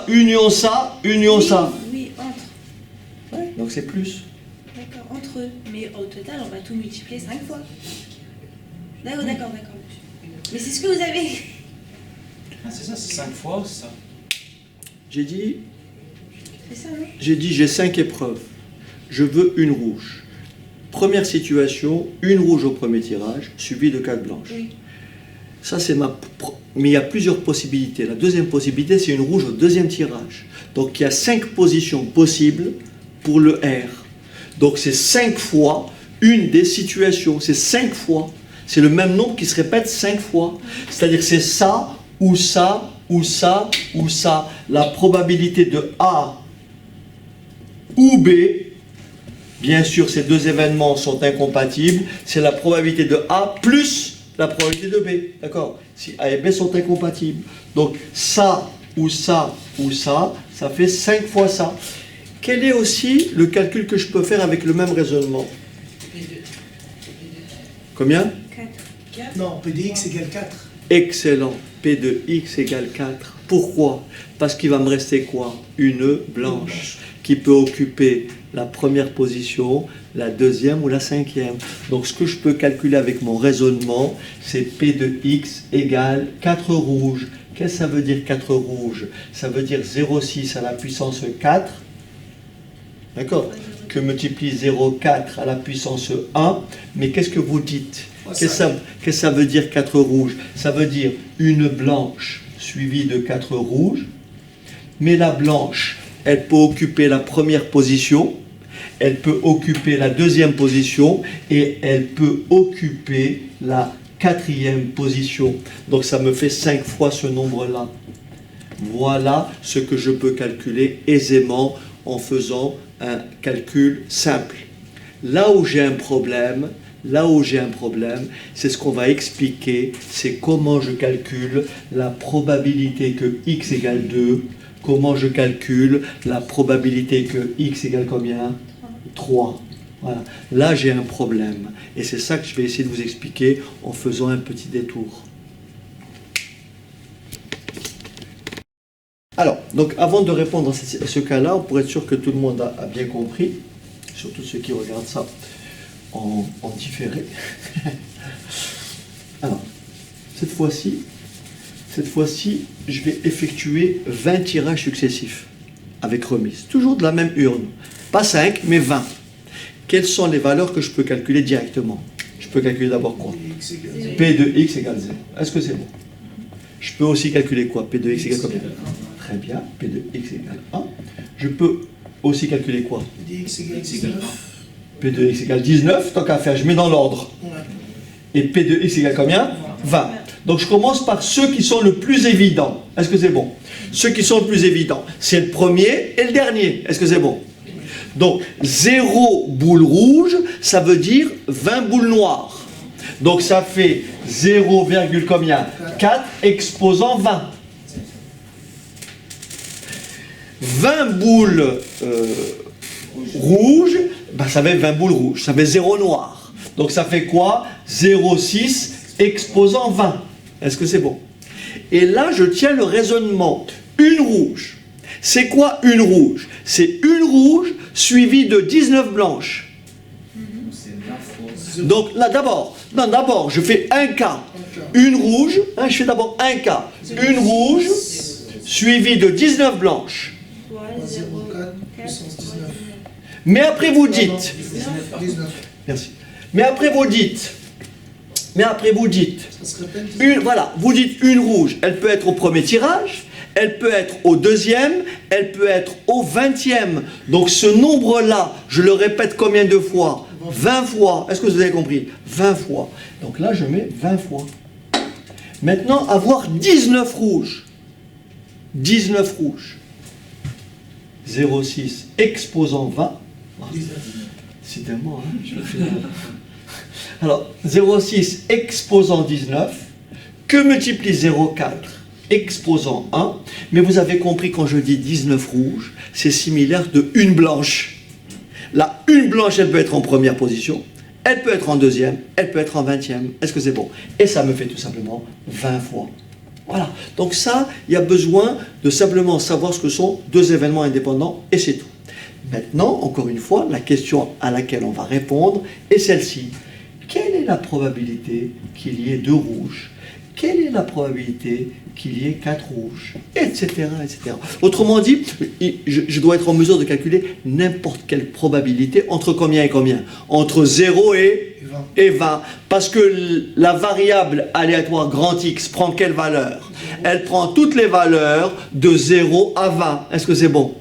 union ça, union ça. Oui, entre. Ouais, donc c'est plus. D'accord, entre eux. Mais au total, on va tout multiplier 5 fois. D'accord. Mais c'est ce que vous avez. Ah, c'est ça, c'est 5 fois, c'est ça. J'ai dit, C'est ça, non? j'ai 5 épreuves. Je veux une rouge. Première situation, une rouge au premier tirage, suivi de 4 blanches. Oui. Ça, c'est mais il y a plusieurs possibilités. La deuxième possibilité, c'est une rouge au deuxième tirage. Donc, il y a 5 positions possibles pour le R. Donc, c'est 5 fois une des situations. C'est 5 fois. C'est le même nombre qui se répète 5 fois. C'est-à-dire c'est ça, ou ça, ou ça, ou ça. La probabilité de A ou B, bien sûr, ces deux événements sont incompatibles. C'est la probabilité de A plus la probabilité de B. D'accord? Si A et B sont incompatibles. Donc, ça, ou ça, ou ça, ça fait 5 fois ça. Quel est aussi le calcul que je peux faire avec le même raisonnement? Combien? 4. Non, PDX égale 4. Excellent. P de X égale 4. Pourquoi? Parce qu'il va me rester quoi? Une blanche qui peut occuper la première position, la deuxième ou la cinquième. Donc ce que je peux calculer avec mon raisonnement, c'est P de X égale 4 rouges. Qu'est-ce que ça veut dire 4 rouges? Ça veut dire 0,6 à la puissance 4. D'accord? Que multiplie 0,4 à la puissance 1. Mais qu'est-ce que vous dites? Qu'est-ce que ça veut dire 4 rouges? Ça veut dire une blanche suivie de 4 rouges. Mais la blanche, elle peut occuper la première position, elle peut occuper la deuxième position et elle peut occuper la quatrième position. Donc ça me fait 5 fois ce nombre-là. Voilà ce que je peux calculer aisément en faisant un calcul simple. Là où j'ai un problème, c'est ce qu'on va expliquer, c'est comment je calcule la probabilité que x égale 2, comment je calcule la probabilité que x égale combien? 3. Voilà. Là, j'ai un problème. Et c'est ça que je vais essayer de vous expliquer en faisant un petit détour. Alors, donc avant de répondre à ce cas-là, pour être sûr que tout le monde a bien compris, surtout ceux qui regardent ça en différé. Alors, cette fois-ci, je vais effectuer 20 tirages successifs avec remise. Toujours de la même urne. Pas 5, mais 20. Quelles sont les valeurs que je peux calculer directement? Je peux calculer d'abord quoi? P de x égale 0. Est-ce que c'est bon? Je peux aussi calculer quoi? P de x égale combien? Très bien. P de x égale 1. Je peux aussi calculer quoi? PDX égale 19. P de x égale 19. Tant qu'à faire, je mets dans l'ordre. Ouais. Et P de x égale combien? 20. Donc je commence par ceux qui sont le plus évidents. Est-ce que c'est bon? Ceux qui sont le plus évidents, c'est le premier et le dernier. Est-ce que c'est bon? Donc 0 boule rouge, ça veut dire 20 boules noires. Donc ça fait 0, combien? 4 exposant 20. 20 boules rouges, ben ça fait 20 boules rouges, ça fait 0 noir. Donc ça fait quoi? 0,6 exposant 20. Est-ce que c'est bon? Et là, je tiens le raisonnement. Une rouge. C'est quoi une rouge? C'est une rouge suivie de 19 blanches. Donc là, d'abord, je fais un cas. Une rouge, hein, je fais d'abord un cas. Une rouge suivie de 19 blanches. 0,4 puissance 19. Mais après vous dites, 19. merci. Mais après vous dites, Ça se répète. vous dites une rouge, elle peut être au premier tirage, elle peut être au deuxième, elle peut être au 20e. Donc ce nombre-là, je le répète combien de fois? 20 fois. Est-ce que vous avez compris? 20 fois. Donc là, je mets 20 fois. Maintenant, avoir 19 rouges. 19 rouges. 0,6 exposant 20. C'est un mot, hein, je le fais. Alors, 0,6 exposant 19, que multiplie 0,4 exposant 1, mais vous avez compris quand je dis 19 rouges, c'est similaire de une blanche. La une blanche, elle peut être en première position, elle peut être en deuxième, elle peut être en 20e. Est-ce que c'est bon? Et ça me fait tout simplement 20 fois. Voilà. Donc ça, il y a besoin de simplement savoir ce que sont deux événements indépendants, et c'est tout. Maintenant, encore une fois, la question à laquelle on va répondre est celle-ci. Quelle est la probabilité qu'il y ait deux rouges quelle est la probabilité qu'il y ait 4 rouges, etc., etc. Autrement dit, je dois être en mesure de calculer n'importe quelle probabilité entre combien et combien? Entre 0 et 20. Parce que la variable aléatoire grand X prend quelle valeur? Elle prend toutes les valeurs de 0 à 20. Est-ce que c'est bon?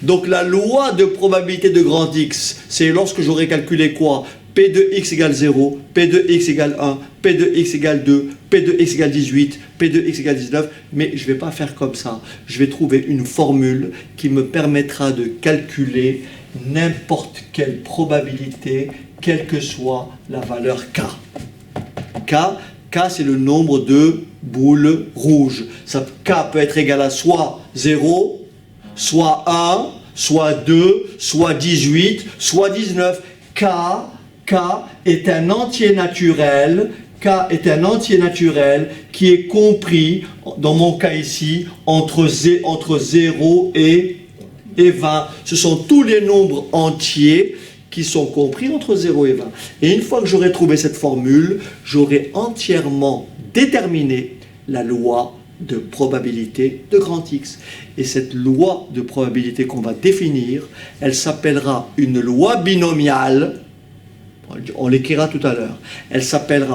Donc la loi de probabilité de grand X, c'est lorsque j'aurai calculé quoi? P de x égale 0, P de x égale 1, P de x égale 2, P de x égale 18, P de x égale 19, mais je ne vais pas faire comme ça. Je vais trouver une formule qui me permettra de calculer n'importe quelle probabilité, quelle que soit la valeur K. K c'est le nombre de boules rouges. K peut être égal à soit 0, soit 1, soit 2, soit 18, soit 19. K est un entier naturel. K est un entier naturel qui est compris, dans mon cas ici, entre 0 et 20. Ce sont tous les nombres entiers qui sont compris entre 0 et 20. Et une fois que j'aurai trouvé cette formule, j'aurai entièrement déterminé la loi de probabilité de grand X. Et cette loi de probabilité qu'on va définir, elle s'appellera une loi binomiale. On l'écrira tout à l'heure. Elle s'appelle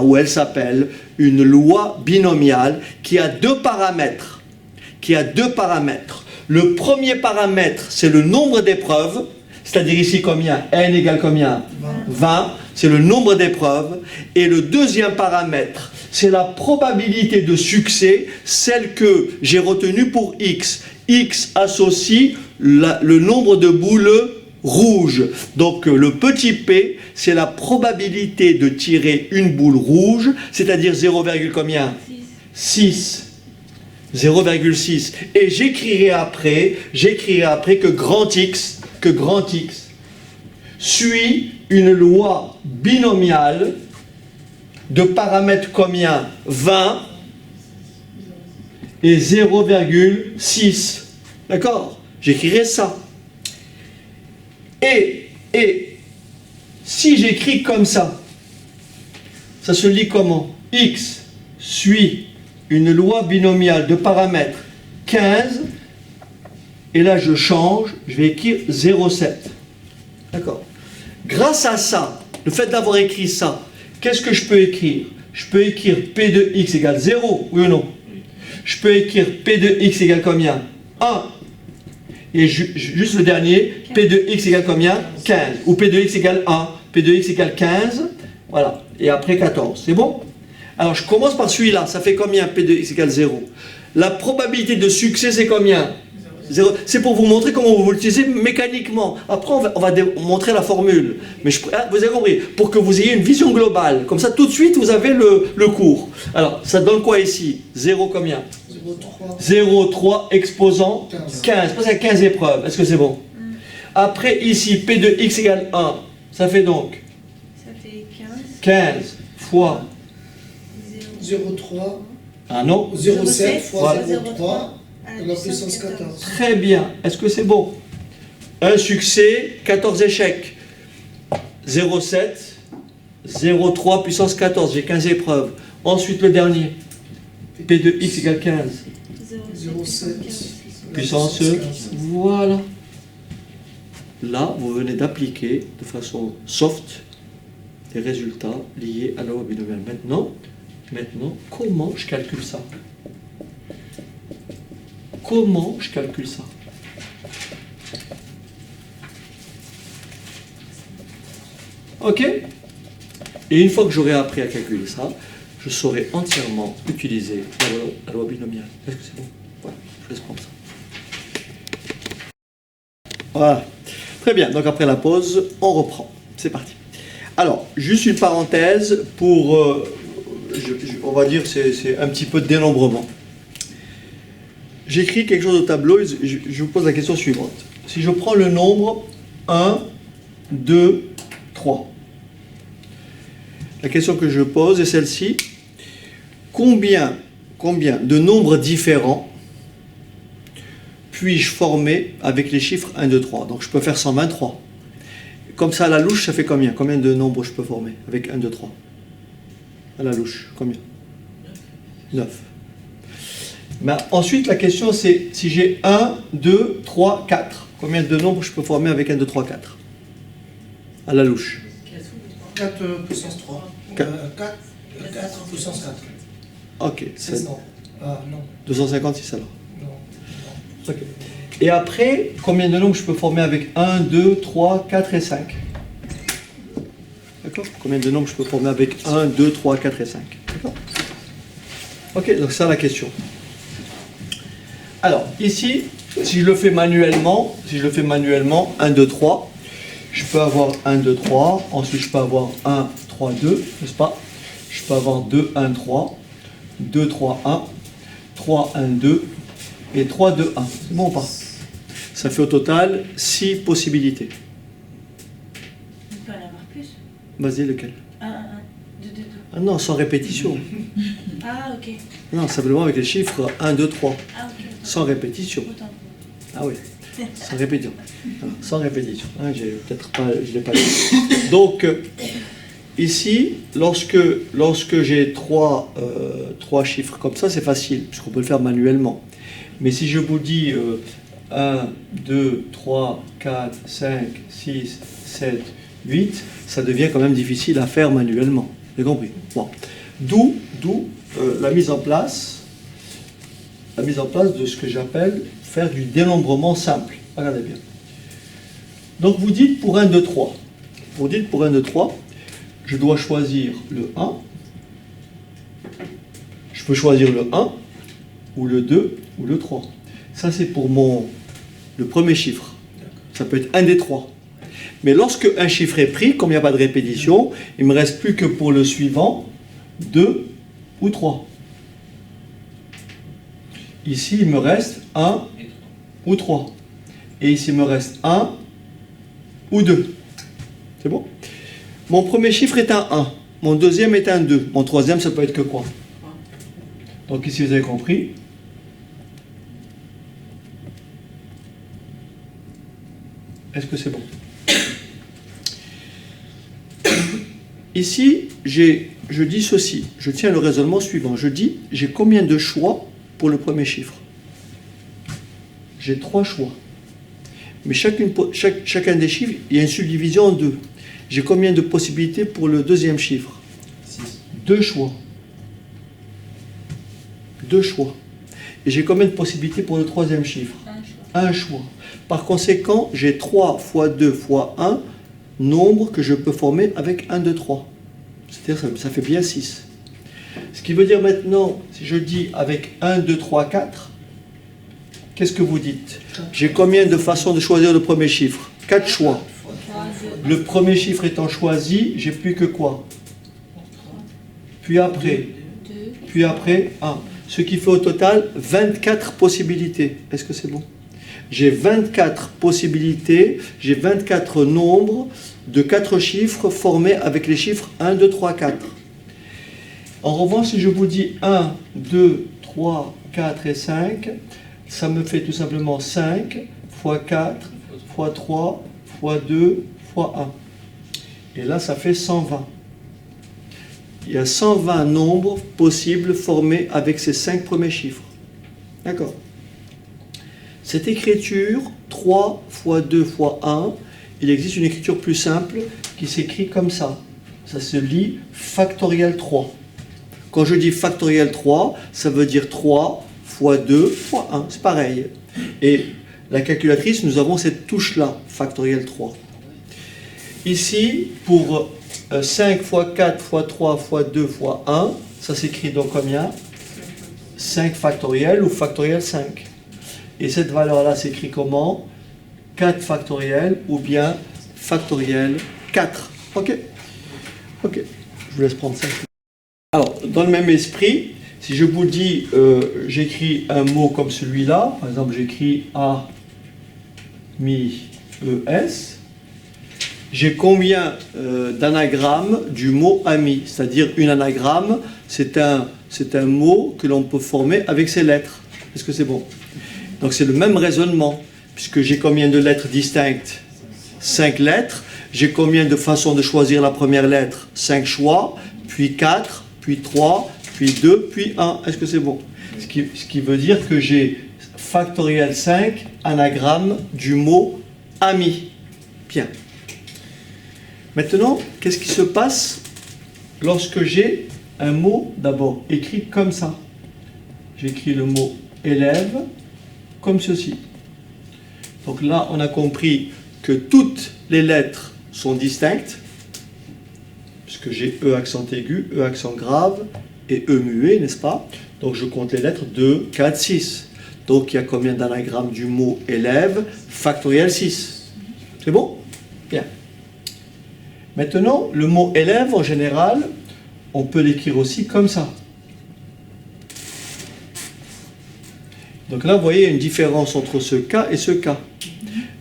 une loi binomiale qui a deux paramètres. Le premier paramètre, c'est le nombre d'épreuves, c'est-à-dire ici combien? N égale combien? 20. C'est le nombre d'épreuves. Et le deuxième paramètre, c'est la probabilité de succès, celle que j'ai retenue pour X. X associe le nombre de boules rouges. Donc le petit p, c'est la probabilité de tirer une boule rouge, c'est-à-dire 0, combien? 6. 0,6. Et j'écrirai après que grand X suit une loi binomiale de paramètres combien? 20 et 0,6. D'accord? J'écrirai ça. Et si j'écris comme ça se lit comment? X suit une loi binomiale de paramètres 15, et là je change, je vais écrire 0,7. D'accord? Grâce à ça, le fait d'avoir écrit ça, qu'est-ce que je peux écrire? Je peux écrire P de x égale 0, oui ou non? Je peux écrire P de x égale combien? 1. Et juste le dernier, P de x égale combien? 15. Ou P de x égale 1. P de x égale 15. Voilà. Et après 14. C'est bon? Alors je commence par celui-là. Ça fait combien P de x égale 0? La probabilité de succès, c'est combien? 0. C'est pour vous montrer comment vous l'utilisez mécaniquement. Après, on va montrer la formule. Mais vous avez compris, pour que vous ayez une vision globale. Comme ça, tout de suite, vous avez le cours. Alors, ça donne quoi ici? 0 combien? 0,3 exposant 15. Parce qu'il y a 15 épreuves. Est-ce que c'est bon? Après, ici, P de x égale 1. Ça fait donc? Ça fait 15 fois 0,3. Ah non? 0,7 fois Voilà. 0,3 à la puissance 14. Très bien. Est-ce que c'est bon? Un succès, 14 échecs. 0,7, 0,3 puissance 14. J'ai 15 épreuves. Ensuite, le dernier. P de x égale 15. 0,7 Puissance 15. Voilà. Là, vous venez d'appliquer de façon soft des résultats liés à la loi binomiale. Maintenant, comment je calcule ça? Comment je calcule ça? Ok? Et une fois que j'aurai appris à calculer ça, je saurai entièrement utiliser la loi binomiale. Est-ce que c'est bon? Voilà, je laisse prendre ça. Voilà. Très bien, donc après la pause, on reprend. C'est parti. Alors, juste une parenthèse pour, on va dire, c'est un petit peu de dénombrement. J'écris quelque chose au tableau et je vous pose la question suivante. Si je prends le nombre 1, 2, 3, la question que je pose est celle-ci. Combien de nombres différents puis-je former avec les chiffres 1, 2, 3? Donc je peux faire 123. Comme ça, à la louche, ça fait combien? Combien de nombres je peux former avec 1, 2, 3? À la louche, combien? 9. Mais ensuite, la question c'est, si j'ai 1, 2, 3, 4, combien de nombres je peux former avec 1, 2, 3, 4 à la louche? 4 puissance 3. 4 puissance 4. Ok, 16 non. Ah non. 256 alors. Non. Ok. Et après, combien de nombres je peux former avec 1, 2, 3, 4 et 5? D'accord? Combien de nombres je peux former avec 1, 2, 3, 4 et 5? D'accord? Ok, donc ça la question. Alors, ici, si je le fais manuellement, 1, 2, 3, je peux avoir 1, 2, 3, ensuite je peux avoir 1, 3, 2, n'est-ce pas? Je peux avoir 2, 1, 3, 2, 3, 1, 3, 1, 2, et 3, 2, 1. C'est bon ou pas? Ça fait au total 6 possibilités. On peut en avoir plus. Vas-y, lequel? 1, 1, 1, 2, 2, 2. Ah non, sans répétition. Ah, ok. Non, simplement avec les chiffres 1, 2, 3. Ah, ok. Sans répétition. Autant. Ah oui, sans répétition. Ah, sans répétition. Ah, j'ai peut-être pas, je l'ai pas dit. Donc, ici, lorsque j'ai trois chiffres comme ça, c'est facile, puisqu'on peut le faire manuellement. Mais si je vous dis 1, 2, 3, 4, 5, 6, 7, 8, ça devient quand même difficile à faire manuellement. Vous avez compris? Bon. D'où la mise en place de ce que j'appelle faire du dénombrement simple. Regardez bien. Donc vous dites pour 1, 2, 3. Vous dites pour 1, 2, 3, je dois choisir le 1. Je peux choisir le 1, ou le 2, ou le 3. Ça c'est pour le premier chiffre. Ça peut être un des trois. Mais lorsque un chiffre est pris, comme il n'y a pas de répétition, il ne me reste plus que pour le suivant 2 ou 3. Ici, il me reste 1 ou 3. Et ici, il me reste 1 ou 2. C'est bon? Mon premier chiffre est un 1. Mon deuxième est un 2. Mon troisième, ça peut être que quoi? Donc ici, vous avez compris. Est-ce que c'est bon? Ici, je dis ceci. Je tiens le raisonnement suivant. Je dis, j'ai combien de choix pour le premier chiffre? J'ai 3 choix. Mais chacun des chiffres, il y a une subdivision en 2. J'ai combien de possibilités pour le deuxième chiffre? 2 choix. 2 choix. Et j'ai combien de possibilités pour le troisième chiffre? Un choix. Par conséquent, j'ai 3 fois 2 fois 1 nombre que je peux former avec 1, 2, 3. C'est-à-dire ça fait bien 6. Ce qui veut dire maintenant, si je dis avec 1, 2, 3, 4, qu'est-ce que vous dites? J'ai combien de façons de choisir le premier chiffre? 4 choix. Le premier chiffre étant choisi, j'ai plus que quoi? Puis après 1. Ce qui fait au total 24 possibilités. Est-ce que c'est bon? J'ai 24 possibilités, j'ai 24 nombres de 4 chiffres formés avec les chiffres 1, 2, 3, 4. En revanche, si je vous dis 1, 2, 3, 4 et 5, ça me fait tout simplement 5 fois 4 fois 3 fois 2 fois 1. Et là, ça fait 120. Il y a 120 nombres possibles formés avec ces 5 premiers chiffres. D'accord? Cette écriture, 3 fois 2 fois 1, il existe une écriture plus simple qui s'écrit comme ça. Ça se lit factoriel 3. Quand je dis factoriel 3, ça veut dire 3 fois 2 fois 1. C'est pareil. Et la calculatrice, nous avons cette touche-là, factoriel 3. Ici, pour 5 fois 4 fois 3 fois 2 fois 1, ça s'écrit donc combien? 5 factoriel ou factoriel 5. Et cette valeur-là s'écrit comment? 4 factoriel ou bien factoriel 4. Ok? Ok. Je vous laisse prendre ça. Alors, dans le même esprit, si je vous dis, j'écris un mot comme celui-là, par exemple, j'écris A, mi, E, S, j'ai combien d'anagrammes du mot ami? C'est-à-dire, une anagramme, c'est un mot que l'on peut former avec ses lettres. Est-ce que c'est bon? Donc c'est le même raisonnement, puisque j'ai combien de lettres distinctes? 5 lettres. J'ai combien de façons de choisir la première lettre? 5 choix, puis 4, puis 3, puis 2, puis 1. Est-ce que c'est bon? Ce qui veut dire que j'ai factoriel 5, anagramme du mot ami. Bien. Maintenant, qu'est-ce qui se passe lorsque j'ai un mot d'abord écrit comme ça? J'écris le mot élève comme ceci. Donc là, on a compris que toutes les lettres sont distinctes, puisque j'ai E accent aigu, E accent grave et E muet, n'est-ce pas? Donc je compte les lettres 2, 4, 6. Donc il y a combien d'anagrammes du mot élève? Factoriel 6. C'est bon? Bien. Maintenant, le mot élève, en général, on peut l'écrire aussi comme ça. Donc là, vous voyez, il y a une différence entre ce cas et ce cas.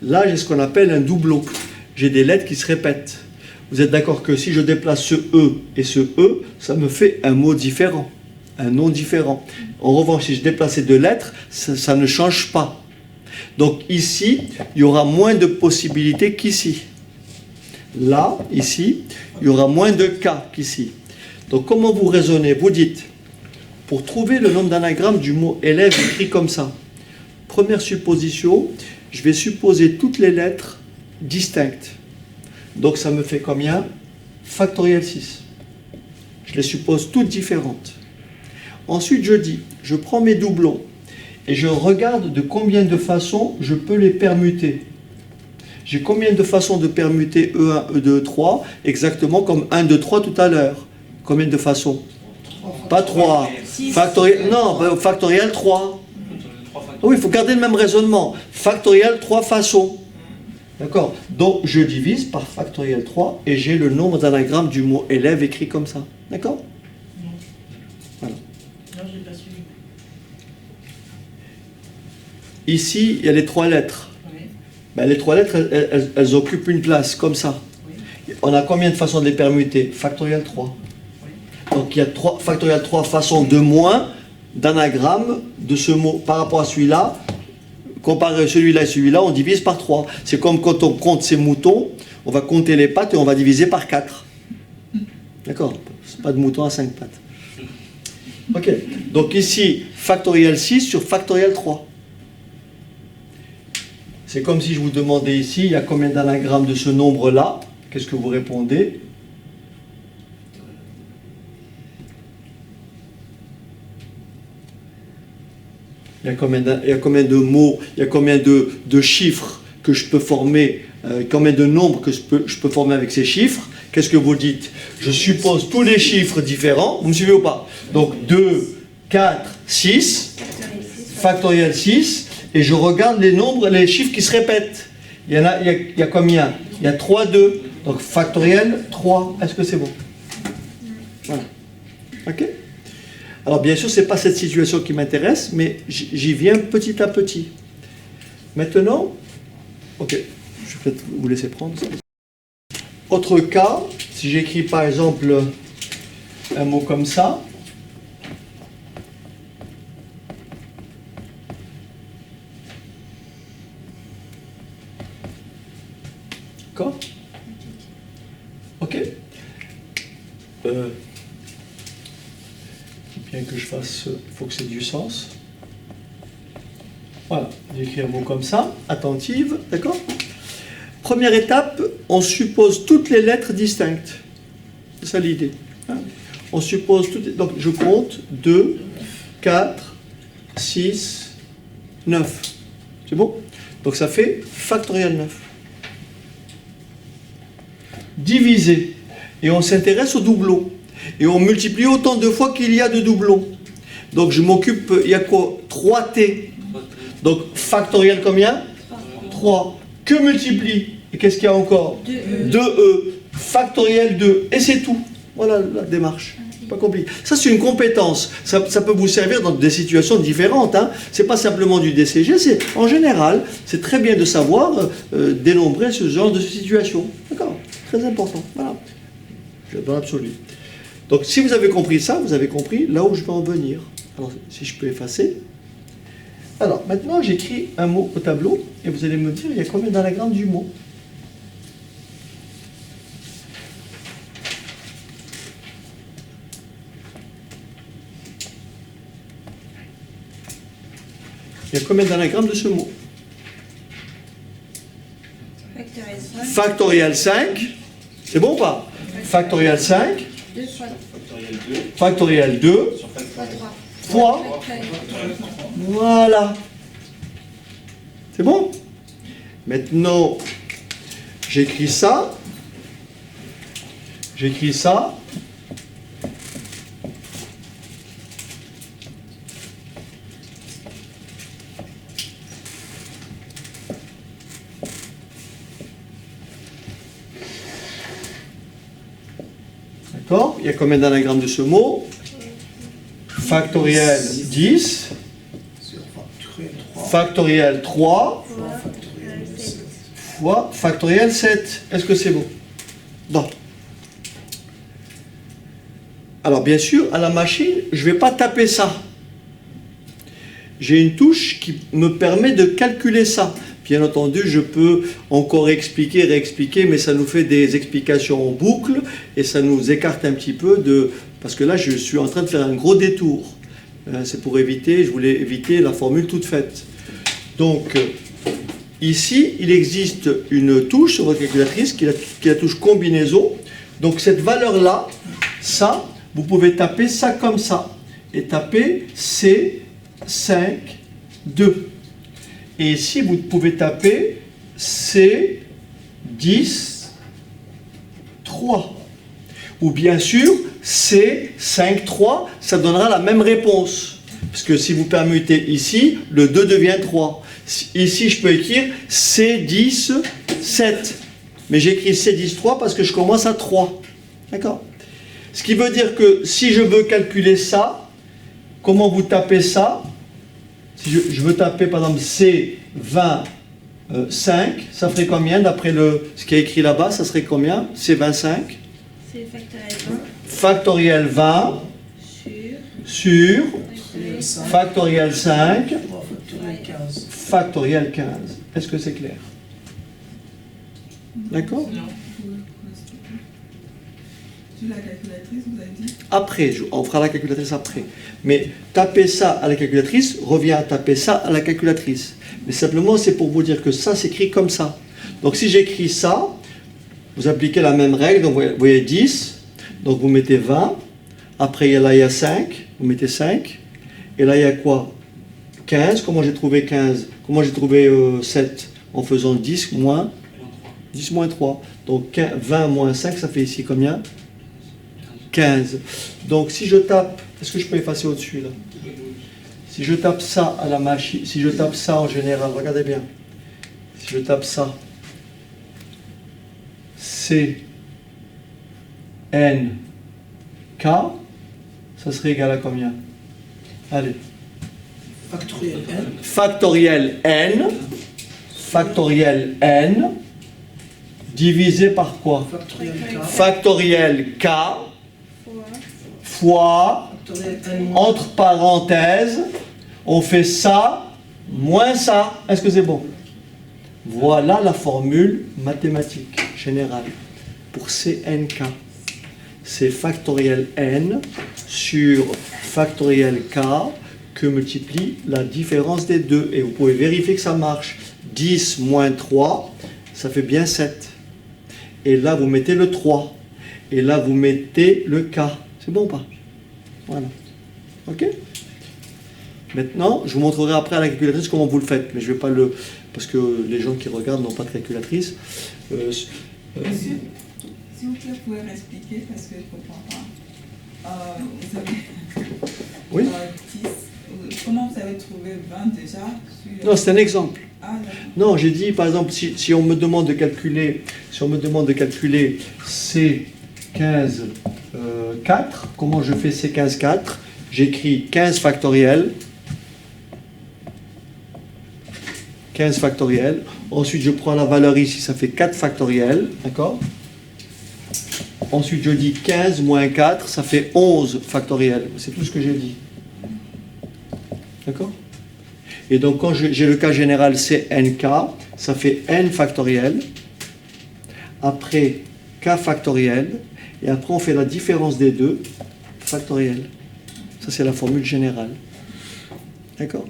Là, j'ai ce qu'on appelle un doublon. J'ai des lettres qui se répètent. Vous êtes d'accord que si je déplace ce E et ce E, ça me fait un mot différent, un nom différent. En revanche, si je déplace ces deux lettres, ça ne change pas. Donc ici, il y aura moins de possibilités qu'ici. Là, ici, il y aura moins de cas qu'ici. Donc comment vous raisonnez? Vous dites, pour trouver le nombre d'anagrammes du mot élève écrit comme ça, première supposition, je vais supposer toutes les lettres distinctes. Donc ça me fait combien? Factoriel 6. Je les suppose toutes différentes. Ensuite, je dis, je prends mes doublons et je regarde de combien de façons je peux les permuter. J'ai combien de façons de permuter E1, E2, E3, exactement comme 1, 2, 3 tout à l'heure. Combien de façons? Pas 3. Factoriel, non, factoriel 3. Oui, il faut garder le même raisonnement. Factoriel 3 façons. D'accord? Donc, je divise par factoriel 3 et j'ai le nombre d'anagrammes du mot élève écrit comme ça. D'accord? Voilà. Non, je n'ai pas suivi. Ici, il y a les 3 lettres. Oui. Ben, les 3 lettres, elles occupent une place, comme ça. Oui. On a combien de façons de les permuter? Factoriel 3. Oui. Donc, il y a factoriel 3 façons de moins d'anagrammes de ce mot par rapport à celui-là. Comparé celui-là et celui-là, on divise par 3. C'est comme quand on compte ces moutons, on va compter les pattes et on va diviser par 4. D'accord? C'est pas de mouton à 5 pattes. Ok. Donc ici, factoriel 6 sur factoriel 3. C'est comme si je vous demandais ici, il y a combien d'anagrammes de ce nombre-là? Qu'est-ce que vous répondez? Il y a combien de mots, il y a combien de chiffres que je peux former, combien de nombres que je peux former avec ces chiffres? Qu'est-ce que vous dites? Je suppose tous les chiffres différents, vous me suivez ou pas? Donc 2, 4, 6, factoriel 6, et je regarde les nombres, les chiffres qui se répètent. Il y a combien? Il y a 3, 2, donc factoriel 3. Est-ce que c'est bon? Voilà. Ok? Alors bien sûr, ce n'est pas cette situation qui m'intéresse, mais j'y viens petit à petit. Maintenant, ok, je vais peut-être vous laisser prendre ça. Autre cas, si j'écris par exemple un mot comme ça, d'accord? Ok. Bien que je fasse, il faut que c'est du sens. Voilà, j'écris un mot comme ça, attentive, d'accord? Première étape, on suppose toutes les lettres distinctes. C'est ça l'idée. Hein? On suppose toutes. Donc je compte 2, 4, 6, 9. C'est bon? Donc ça fait factoriel 9. Divisé. Et on s'intéresse au doublon. Et on multiplie autant de fois qu'il y a de doublons. Donc je m'occupe, il y a quoi? 3t. Donc factoriel combien? 3. Que multiplie? Et qu'est-ce qu'il y a encore? 2e. Factoriel 2. Et c'est tout. Voilà la démarche. Pas compliqué. Ça c'est une compétence. Ça peut vous servir dans des situations différentes. Hein. C'est pas simplement du DCG, c'est en général, c'est très bien de savoir dénombrer ce genre de situation. D'accord? Très important. Voilà. Dans l'absolu. Donc, si vous avez compris ça, vous avez compris là où je veux en venir. Alors, si je peux effacer. Alors, maintenant, j'écris un mot au tableau et vous allez me dire, il y a combien d'anagrammes du mot? Il y a combien d'anagrammes de ce mot? Factoriel 5. Factoriel 5. C'est bon ou pas? Factoriel 5. 2 fois Factoriel 2. fois 3. Fois. Voilà. C'est bon? Maintenant, j'écris ça. J'écris ça. D'accord? Il y a combien d'anagrammes de ce mot? Factoriel 10. Sur factoriel 3. Factoriel 3. Fois factoriel 7. Fois factoriel 7. Est-ce que c'est bon? Bon. Alors bien sûr, à la machine, je ne vais pas taper ça. J'ai une touche qui me permet de calculer ça. Bien entendu, je peux encore expliquer, réexpliquer, mais ça nous fait des explications en boucle et ça nous écarte un petit peu de... Parce que là, je suis en train de faire un gros détour. C'est pour éviter, je voulais éviter la formule toute faite. Donc, ici, il existe une touche sur votre calculatrice qui est la touche combinaison. Donc, cette valeur-là, ça, vous pouvez taper ça comme ça. Et taper C5, 2. Et ici, vous pouvez taper C10, 3. Ou bien sûr, C5, 3, ça donnera la même réponse. Parce que si vous permutez ici, le 2 devient 3. Ici, je peux écrire C10, 7. Mais j'écris C10, 3 parce que je commence à 3. D'accord? Ce qui veut dire que si je veux calculer ça, comment vous tapez ça? Si je veux taper par exemple C20, 5, ça ferait combien d'après ce qui est écrit là-bas? Ça serait combien? C25? C'est factoriel 20 Factoriel 20 sur sur factoriel 5 3 factoriel 15. factoriel 15. Est-ce que c'est clair? D'accord? Non. Sur la calculatrice, vous avez dit? Après, on fera la calculatrice après. Mais taper ça à la calculatrice revient à taper ça à la calculatrice. Mais simplement, c'est pour vous dire que ça s'écrit comme ça. Donc si j'écris ça, vous appliquez la même règle. Donc vous voyez 10, donc vous mettez 20. Après, là, il y a 5, vous mettez 5. Et là, il y a quoi? 15. Comment j'ai trouvé 15? Comment j'ai trouvé 7? En faisant 10 moins 3. Donc 20 moins 5, ça fait ici combien? 15. Donc si je tape, est-ce que je peux effacer au-dessus là? Si je tape ça à la machine, si je tape ça en général, regardez bien. Si je tape ça, C, N, K, ça serait égal à combien? Allez. Factoriel n. Factoriel N, divisé par quoi? Factoriel k. Factoriel K, fois, Factoriel n moins. entre parenthèses, on fait ça, moins ça. Est-ce que c'est bon? Voilà la formule mathématique générale pour CNK. C'est factoriel n sur factoriel k que multiplie la différence des deux. Et vous pouvez vérifier que ça marche. 10 moins 3, ça fait bien 7. Et là, vous mettez le 3. Et là, vous mettez le k. C'est bon ou pas? Voilà. OK? Maintenant, je vous montrerai après à la calculatrice comment vous le faites. Mais je ne vais pas le... Parce que les gens qui regardent n'ont pas de calculatrice. Monsieur, s'il vous plaît, vous pouvez m'expliquer parce que je ne comprends pas. Vous avez Oui? 10. Comment vous avez trouvé 20 déjà sur... Non, c'est un exemple. Ah, d'accord. Non, j'ai dit, par exemple, si on me demande de calculer, C15 4, comment je fais C15 4? J'écris 15 factoriel. 15 factoriel. Ensuite, je prends la valeur ici, ça fait 4 factoriel. D'accord? Ensuite, je dis 15 moins 4, ça fait 11 factoriel. C'est tout ce que j'ai dit. D'accord? Et donc, quand j'ai le cas général, c'est nk, ça fait n factoriel. Après, k factoriel. Et après, on fait la différence des deux, factoriel. Ça, c'est la formule générale. D'accord?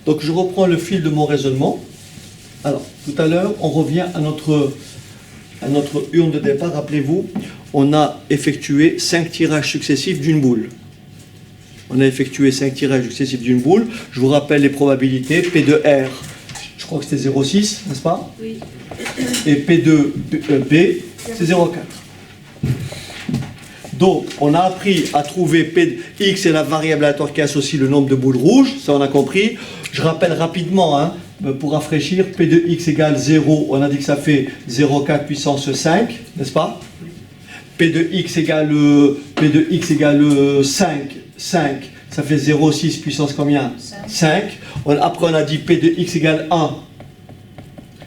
Donc je reprends le fil de mon raisonnement. Alors, tout à l'heure, on revient à notre urne de départ. Rappelez-vous, on a effectué 5 tirages successifs d'une boule. On a effectué 5 tirages successifs d'une boule. Je vous rappelle les probabilités. P de R, je crois que c'était 0,6, n'est-ce pas? Oui. Et P de B, c'est 0,4. Donc, on a appris à trouver P de X et la variable aléatoire qui associe le nombre de boules rouges. Ça, on a compris. Je rappelle rapidement, hein, pour rafraîchir, P de X égale 0. On a dit que ça fait 0,4 puissance 5, n'est-ce pas? P de X égale 5. 5, ça fait 0,6 puissance combien? 5. Après, on a dit P de X égale 1.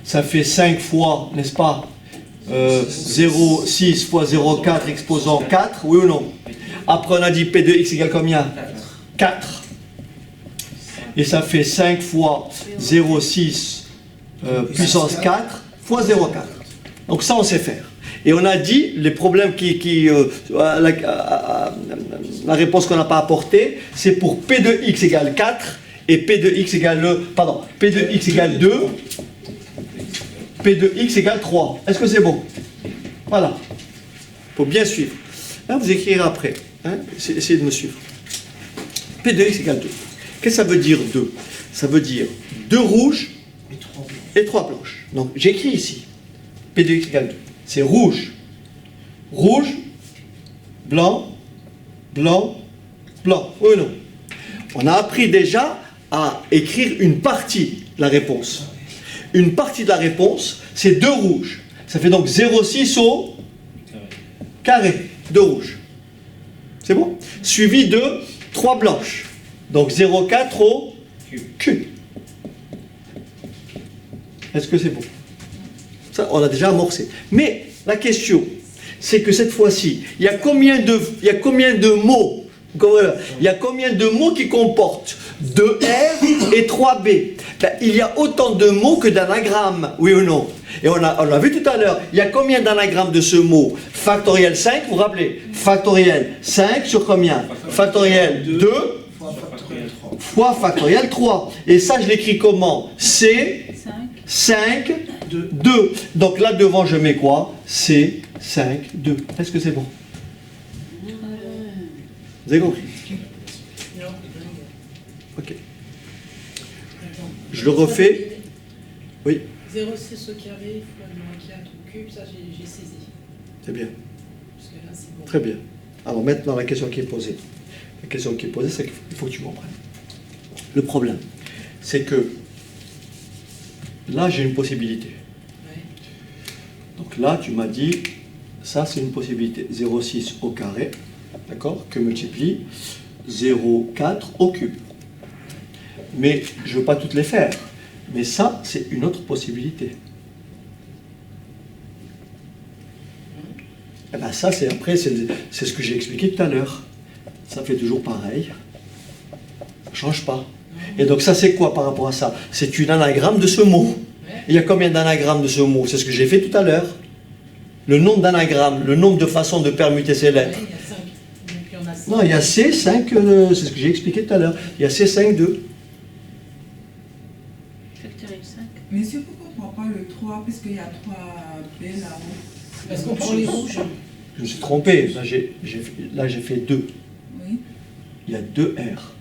Ça fait 5 fois, n'est-ce pas? 0,6 fois 0,4 exposant 4, oui ou non? Après, on a dit P de X égale combien? 4. Et ça fait 5 fois 0,6 puissance 4 fois 0,4. Donc ça, on sait faire. Et on a dit, les problèmes la réponse qu'on n'a pas apportée, c'est pour P de X égale 4 et P de X égale, P de X égale 2, P de X égale 3. Est-ce que c'est bon? Voilà. Il faut bien suivre. Là, vous écrirez après. Hein? Essayez de me suivre. P de X égale 2. Qu'est-ce que ça veut dire 2? Ça veut dire 2 rouges et 3 blanches. Donc, j'écris ici. P de X égale 2. C'est rouge, rouge, blanc, blanc, blanc. Oui ou non? On a appris déjà à écrire une partie de la réponse. Une partie de la réponse, c'est 2 rouges. Ça fait donc 0,6 au carré, 2 rouges. C'est bon? Suivi de 3 blanches. Donc 0,4 au cube. Est-ce que c'est bon? Ça, on a déjà amorcé. Mais la question, c'est que cette fois-ci, il y a combien de mots? Il y a combien de mots qui comportent 2R et 3B? Ben, il y a autant de mots que d'anagrammes, oui ou non? Et on l'a vu tout à l'heure, il y a combien d'anagrammes de ce mot? Factoriel 5, vous vous rappelez? Factoriel 5 sur combien? Factoriel 2 fois factoriel 3. Et ça, je l'écris comment? C 5 2. Donc là devant, je mets quoi? C 5 2. Est-ce que c'est bon? Vous avez compris? Ok. Je le refais. Oui. 0,6 au carré fois le 4 au cube, ça j'ai saisi. C'est bien. Parce que là, c'est bon. Très bien. Alors maintenant, la question qui est posée. La question qui est posée, c'est qu'il faut que tu comprennes. Le problème, c'est que là, j'ai une possibilité. Ouais. Donc là, tu m'as dit, ça c'est une possibilité. 0,6 au carré, d'accord, que multiplie 0,4 au cube. Mais je ne veux pas toutes les faire. Mais ça, c'est une autre possibilité. Et bien ça, c'est après, c'est ce que j'ai expliqué tout à l'heure. Ça fait toujours pareil. Ça ne change pas. Et donc ça, c'est quoi par rapport à ça? C'est une anagramme de ce mot. Il y a combien d'anagrammes de ce mot? C'est ce que j'ai fait tout à l'heure. Le nombre d'anagrammes, le nombre de façons de permuter ces lettres. Ouais, il y a 5. Donc il y en a 5. Non, il y a C5, c'est ce que j'ai expliqué tout à l'heure. Il y a C5, 2. Factoriel 5. Monsieur, pourquoi on ne prend pas le 3? Puisqu'il y a 3B là-haut. Parce qu'on prend les rouges. Je me suis trompé. Là, j'ai fait 2. Oui. Il y a 2 R.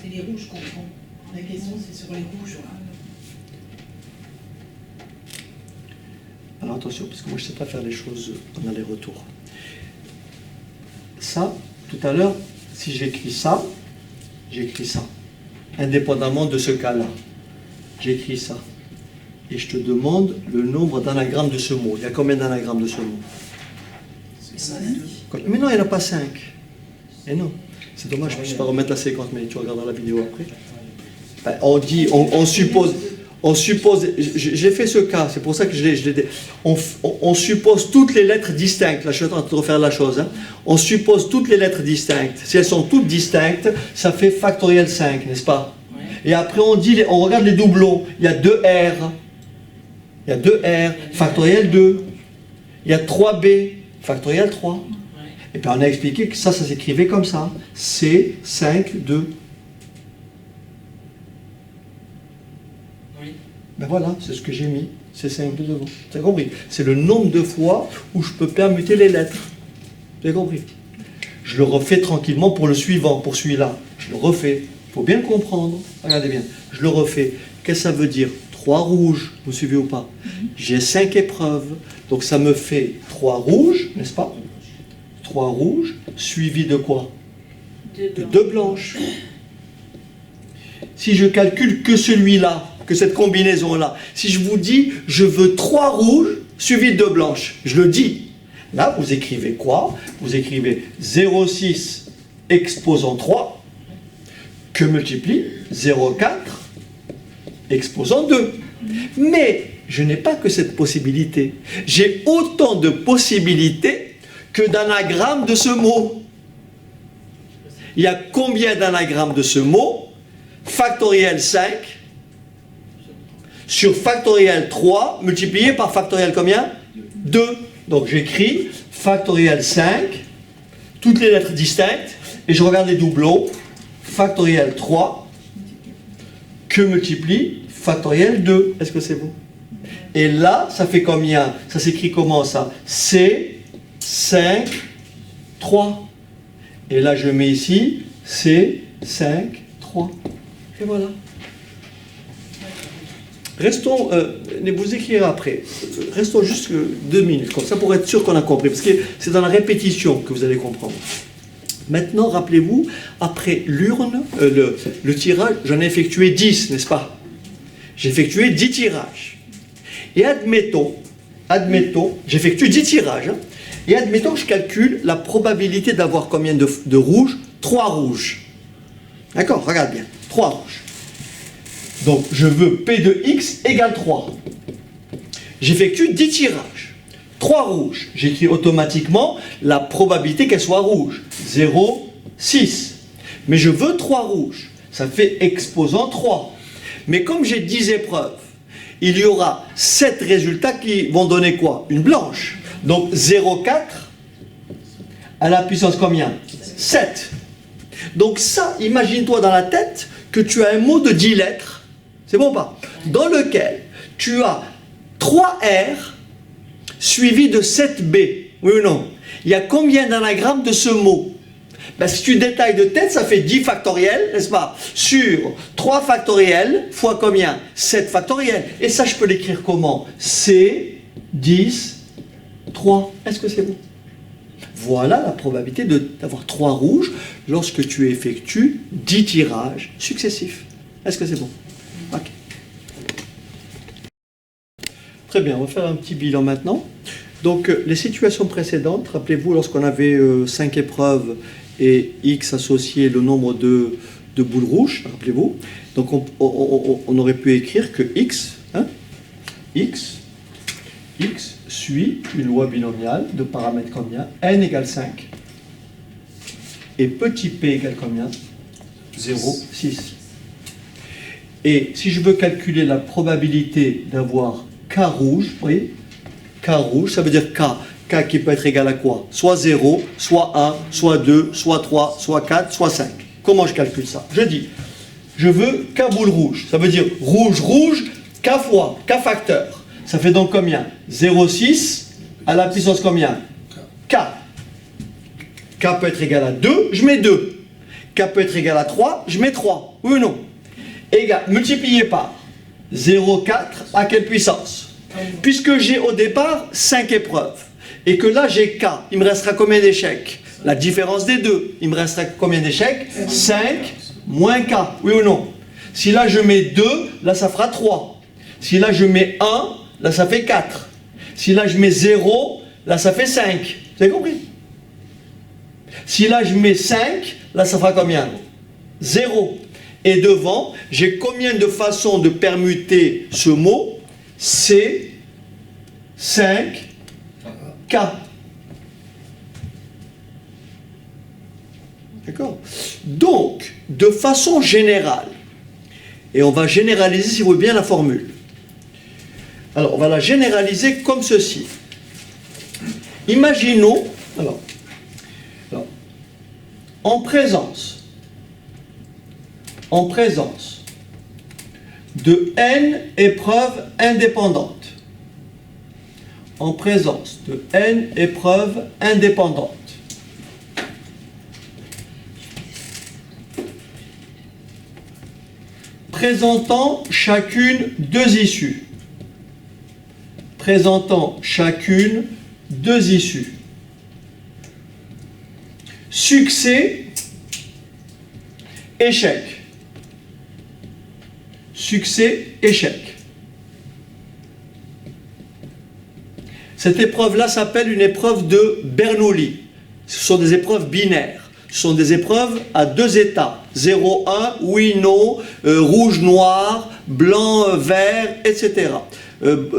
C'est les rouges qu'on prend. La question, c'est sur les rouges. Alors attention, parce que moi je ne sais pas faire les choses en aller-retour. Ça, tout à l'heure, si j'écris ça, indépendamment de ce cas-là. J'écris ça. Et je te demande le nombre d'anagrammes de ce mot. Il y a combien d'anagrammes de ce mot? Mais non, il n'y en a pas 5. Et non. C'est dommage, je ne puisse pas remettre la séquence, mais tu regarderas la vidéo après. Ben, on suppose, j'ai fait ce cas, c'est pour ça que je l'ai. On suppose toutes les lettres distinctes. Là, je suis en train de refaire la chose. Hein. On suppose toutes les lettres distinctes. Si elles sont toutes distinctes, ça fait factoriel 5, n'est-ce pas? Ouais. Et après, on regarde les doublons. Il y a 2R. Il y a 2R, factoriel 2. Il y a 3B, factoriel 3. Ouais. Et puis on a expliqué que ça s'écrivait comme ça. C, 5, 2. Ben voilà, c'est ce que j'ai mis, c'est 5 de devant. Vous avez compris? C'est le nombre de fois où je peux permuter les lettres. Vous avez compris? Je le refais tranquillement pour le suivant, pour celui-là. Je le refais. Il faut bien le comprendre. Regardez bien. Je le refais. Qu'est-ce que ça veut dire? 3 rouges. Vous suivez ou pas? J'ai 5 épreuves. Donc ça me fait 3 rouges, n'est-ce pas? 3 rouges, suivi de quoi? De 2 blanches. Si je calcule que celui-là, que cette combinaison-là, si je vous dis, je veux 3 rouges, suivi de 2 blanches, je le dis. Là, vous écrivez quoi? Vous écrivez 0,6 exposant 3, que multiplie 0,4 exposant 2. Mais je n'ai pas que cette possibilité. J'ai autant de possibilités que d'anagrammes de ce mot. Il y a combien d'anagrammes de ce mot? Factoriel 5 sur factoriel 3 multiplié par factoriel combien? 2. Donc j'écris factoriel 5, toutes les lettres distinctes, et je regarde les doublons, factoriel 3, que multiplie factoriel 2. Est-ce que c'est bon? Et là, ça fait combien? Ça s'écrit comment ça? C, 5, 3. Et là, je mets ici C, 5, 3. Et voilà. Restons, vous écrirez après, restons juste 2 minutes, comme ça pour être sûr qu'on a compris, parce que c'est dans la répétition que vous allez comprendre. Maintenant, rappelez-vous, après l'urne, le tirage, j'en ai effectué 10, n'est-ce pas? J'ai effectué 10 tirages. Et admettons, j'effectue 10 tirages, hein, et admettons que je calcule la probabilité d'avoir combien de rouges? 3 rouges. D'accord, regarde bien, 3 rouges. Donc, je veux P de X égale 3. J'effectue 10 tirages. 3 rouges. J'écris automatiquement la probabilité qu'elle soit rouge. 0,6. Mais je veux 3 rouges. Ça fait exposant 3. Mais comme j'ai 10 épreuves, il y aura 7 résultats qui vont donner quoi? Une blanche. Donc, 0,4 à la puissance combien? 7. Donc ça, imagine-toi dans la tête que tu as un mot de 10 lettres. C'est bon ou pas? Dans lequel tu as 3R suivi de 7B. Oui ou non? Il y a combien d'anagrammes de ce mot? Ben, si tu détailles de tête, ça fait 10 factoriels, n'est-ce pas? Sur 3 factoriels fois combien? 7 factoriels. Et ça, je peux l'écrire comment? C, 10, 3. Est-ce que c'est bon? Voilà la probabilité d'avoir 3 rouges lorsque tu effectues 10 tirages successifs. Est-ce que c'est bon? Ok. Très bien, on va faire un petit bilan maintenant. Donc, les situations précédentes, rappelez-vous, lorsqu'on avait 5 épreuves et X associé le nombre de boules rouges, rappelez-vous. Donc, on aurait pu écrire que X, hein, X suit une loi binomiale de paramètres combien? N égale 5. Et petit p égale combien? 0,6. Et si je veux calculer la probabilité d'avoir K rouge, vous voyez? K rouge, ça veut dire K qui peut être égal à quoi? Soit 0, soit 1, soit 2, soit 3, soit 4, soit 5. Comment je calcule ça? Je dis, je veux K boule rouge. Ça veut dire rouge, K fois, K facteur. Ça fait donc combien? 0,6 à la puissance combien? K. K peut être égal à 2, je mets 2. K peut être égal à 3, je mets 3. Oui ou non? Égal, multiplié par 0,4 à quelle puissance? Puisque j'ai au départ 5 épreuves, et que là j'ai K, il me restera combien d'échecs? La différence des deux. Il me restera combien d'échecs? 5 moins K. Oui ou non? Si là je mets 2, là ça fera 3. Si là je mets 1, là ça fait 4. Si là je mets 0, là ça fait 5. Vous avez compris? Si là je mets 5, là ça fera combien? 0. Et devant, j'ai combien de façons de permuter ce mot? C, 5, K. D'accord? Donc, de façon générale, et on va généraliser, si vous voulez bien, la formule. Alors, on va la généraliser comme ceci. Imaginons, alors en présence de n épreuves indépendantes. En présence de n épreuves indépendantes. Présentant chacune deux issues. Présentant chacune deux issues. Succès, échec. Succès, échec. Cette épreuve-là s'appelle une épreuve de Bernoulli. Ce sont des épreuves binaires. Ce sont des épreuves à deux états. 0, 1, oui, non, rouge, noir, blanc, vert, etc.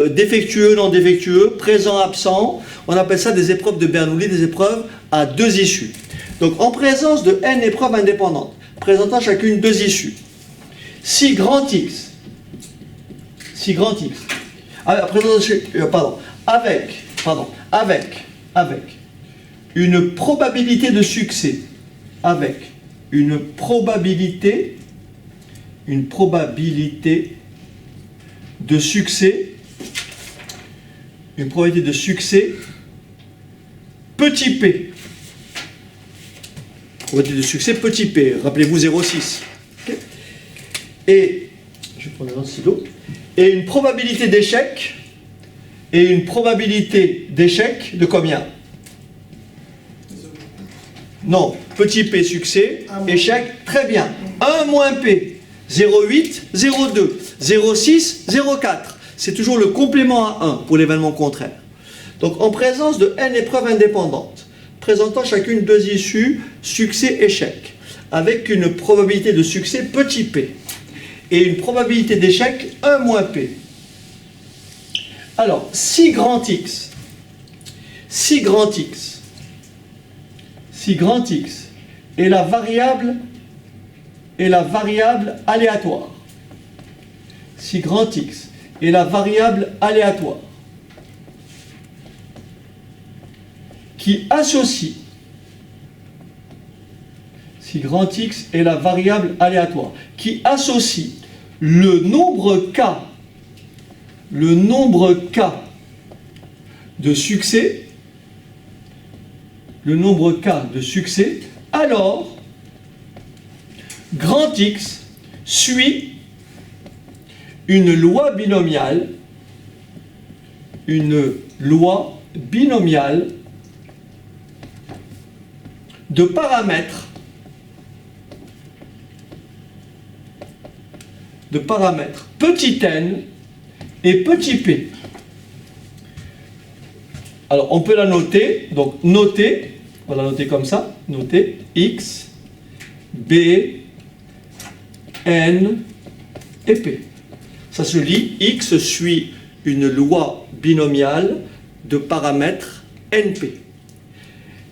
Défectueux, non défectueux, présent, absent. On appelle ça des épreuves de Bernoulli, des épreuves à deux issues. Donc en présence de n épreuves indépendantes, présentant chacune deux issues. Si grand X, avec une probabilité de succès, avec une probabilité de succès, petit p. Probabilité de succès petit p, rappelez-vous 0,6. Okay. Et, je vais prendre un stylo, et une probabilité d'échec, de combien? Non, petit p succès, échec, très bien. 1 moins p, 0,8, 0,2, 0,6, 0,4. C'est toujours le complément à 1 pour l'événement contraire. Donc en présence de n épreuves indépendantes, présentant chacune deux issues, succès, échec, avec une probabilité de succès petit p, et une probabilité d'échec 1 moins p. Alors, si grand X est la variable aléatoire. Si grand X est la variable aléatoire qui associe, si grand X est la variable aléatoire qui associe le nombre K de succès, alors grand X suit une loi binomiale de paramètres petit n et petit p. Alors on peut la noter, donc on va la noter comme ça, noter x, b, n et p. Ça se lit, x suit une loi binomiale de paramètres np.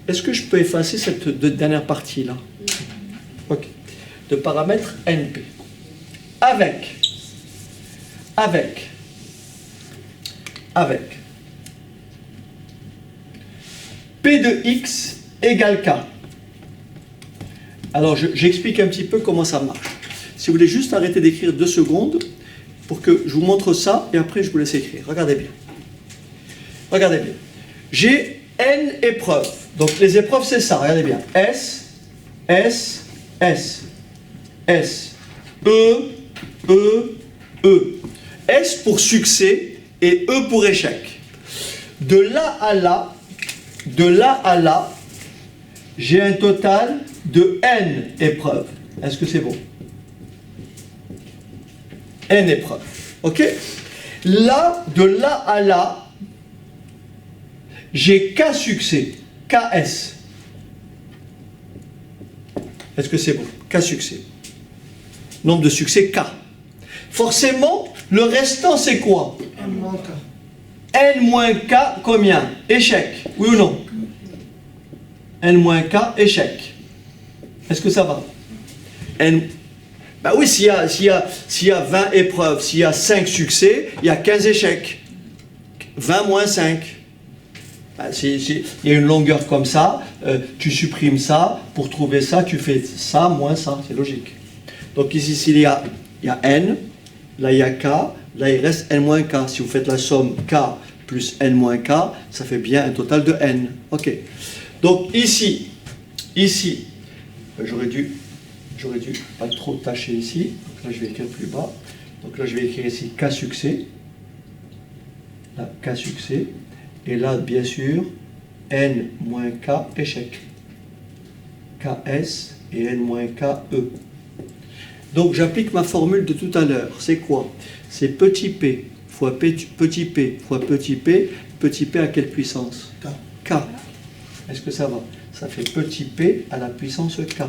Est-ce que je peux effacer cette dernière partie-là? Ok. De paramètres np. Avec P de x égale K. Alors j'explique un petit peu comment ça marche. Si vous voulez juste arrêter d'écrire 2 secondes pour que je vous montre ça et après je vous laisse écrire. Regardez bien. J'ai n épreuves. Donc les épreuves c'est ça, regardez bien. S, S, S, S, E, E, E. S pour succès et E pour échec. De là à là, j'ai un total de n épreuves. Est-ce que c'est bon? N épreuves. Ok? Là, de là à là, j'ai K succès. KS. Est-ce que c'est bon? K succès. Nombre de succès K. Forcément, le restant c'est quoi? N moins K. N moins K, combien? Échec. Oui ou non? N moins K, échec. Est-ce que ça va? N... Ben oui, s'il y a 20 épreuves, s'il y a 5 succès, il y a 15 échecs. 20 moins 5. Ben, il y a une longueur comme ça, tu supprimes ça, pour trouver ça, tu fais ça moins ça, c'est logique. Donc ici, s'il y a N, là il y a K, là il reste N-K. Si vous faites la somme K plus N-K, ça fait bien un total de N. Ok. Donc ici, j'aurais dû pas trop tâcher ici. Donc là je vais écrire plus bas. Donc là je vais écrire ici K succès. Là, K succès. Et là, bien sûr, N-K échec. KS et N-KE. Donc j'applique ma formule de tout à l'heure. C'est quoi? C'est petit p fois petit p fois petit p à quelle puissance? K. K. Est-ce que ça va? Ça fait petit p à la puissance K.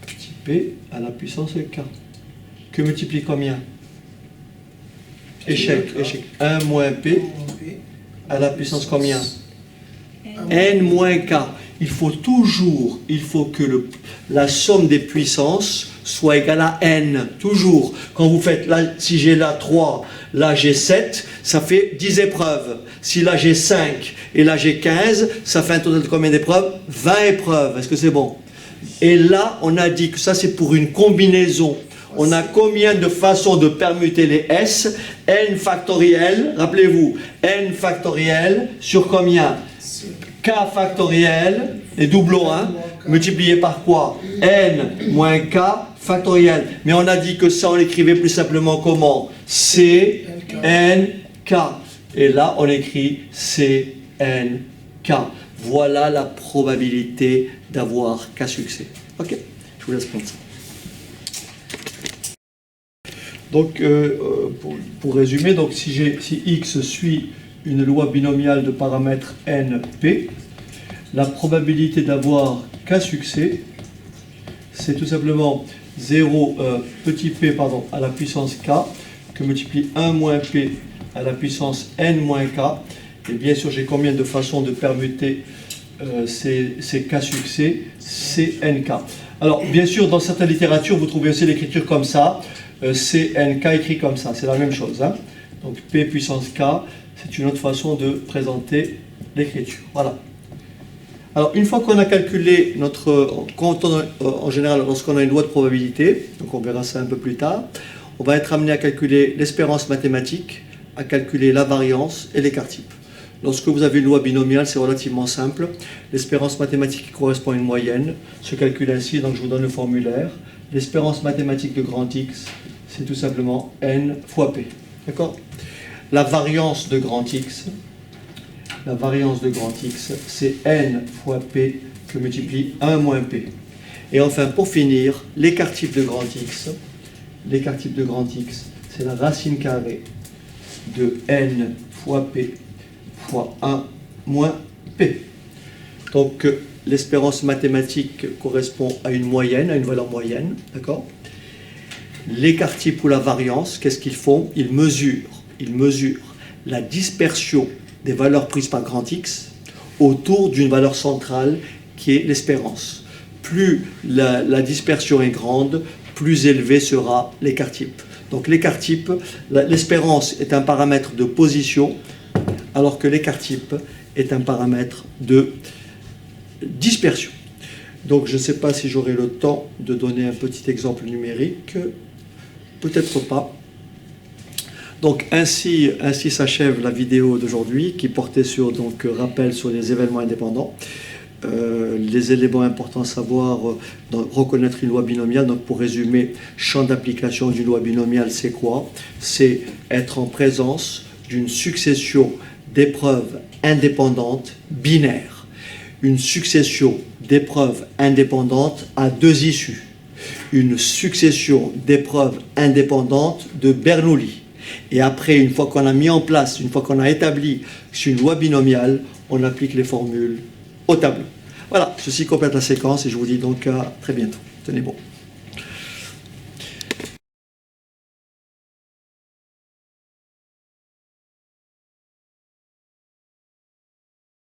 Petit p à la puissance K. Que multiplie combien? Échec. 1 moins p à la puissance combien? N moins K. Il faut que la somme des puissances soit égale à N. Toujours. Quand vous faites, là, si j'ai là 3, là j'ai 7, ça fait 10 épreuves. Si là j'ai 5 et là j'ai 15, ça fait un total de combien d'épreuves? 20 épreuves. Est-ce que c'est bon? Et là, on a dit que ça c'est pour une combinaison. On a combien de façons de permuter les S? N factoriel, rappelez-vous, N factoriel sur combien? K factoriel, les doublons, hein, multiplié par quoi? N moins K factoriel. Mais on a dit que ça, on l'écrivait plus simplement comment? C, N, K. Et là, on écrit C, N, K. Voilà la probabilité d'avoir K succès. Ok, je vous laisse prendre ça. Donc, pour résumer, donc si X suit une loi binomiale de paramètres NP, la probabilité d'avoir K succès, c'est tout simplement 0 petit p à la puissance K, que multiplie 1 moins p à la puissance N moins K. Et bien sûr, j'ai combien de façons de permuter ces K succès, CNK. Alors, bien sûr, dans certaines littératures, vous trouvez aussi l'écriture comme ça, CNK écrit comme ça, c'est la même chose. Hein. Donc, P puissance K, c'est une autre façon de présenter l'écriture. Voilà. Alors, une fois qu'on a calculé en général, lorsqu'on a une loi de probabilité, donc on verra ça un peu plus tard, on va être amené à calculer l'espérance mathématique, à calculer la variance et l'écart type. Lorsque vous avez une loi binomiale, c'est relativement simple. L'espérance mathématique qui correspond à une moyenne se calcule ainsi, donc je vous donne le formulaire. L'espérance mathématique de grand X, c'est tout simplement N fois P. D'accord ? La variance de grand X, c'est N fois P que multiplie 1 moins P. Et enfin, pour finir, l'écart type de grand X, c'est la racine carrée de N fois P fois 1 moins P. Donc, l'espérance mathématique correspond à une moyenne, à une valeur moyenne, d'accord ? L'écart type ou la variance, qu'est-ce qu'ils font ? Ils mesurent la dispersion des valeurs prises par grand X autour d'une valeur centrale qui est l'espérance. Plus la dispersion est grande, plus élevé sera l'écart type. Donc l'écart type, l'espérance est un paramètre de position, alors que l'écart type est un paramètre de dispersion. Donc je ne sais pas si j'aurai le temps de donner un petit exemple numérique, peut-être pas. Donc ainsi s'achève la vidéo d'aujourd'hui qui portait sur rappel sur les événements indépendants. Les éléments importants à savoir, reconnaître une loi binomiale. Donc pour résumer, champ d'application d'une loi binomiale, c'est quoi? C'est être en présence d'une succession d'épreuves indépendantes binaires. Une succession d'épreuves indépendantes à deux issues. Une succession d'épreuves indépendantes de Bernoulli. Et après, une fois qu'on a mis en place, une fois qu'on a établi une loi binomiale, on applique les formules au tableau. Voilà, ceci complète la séquence et je vous dis donc à très bientôt. Tenez bon.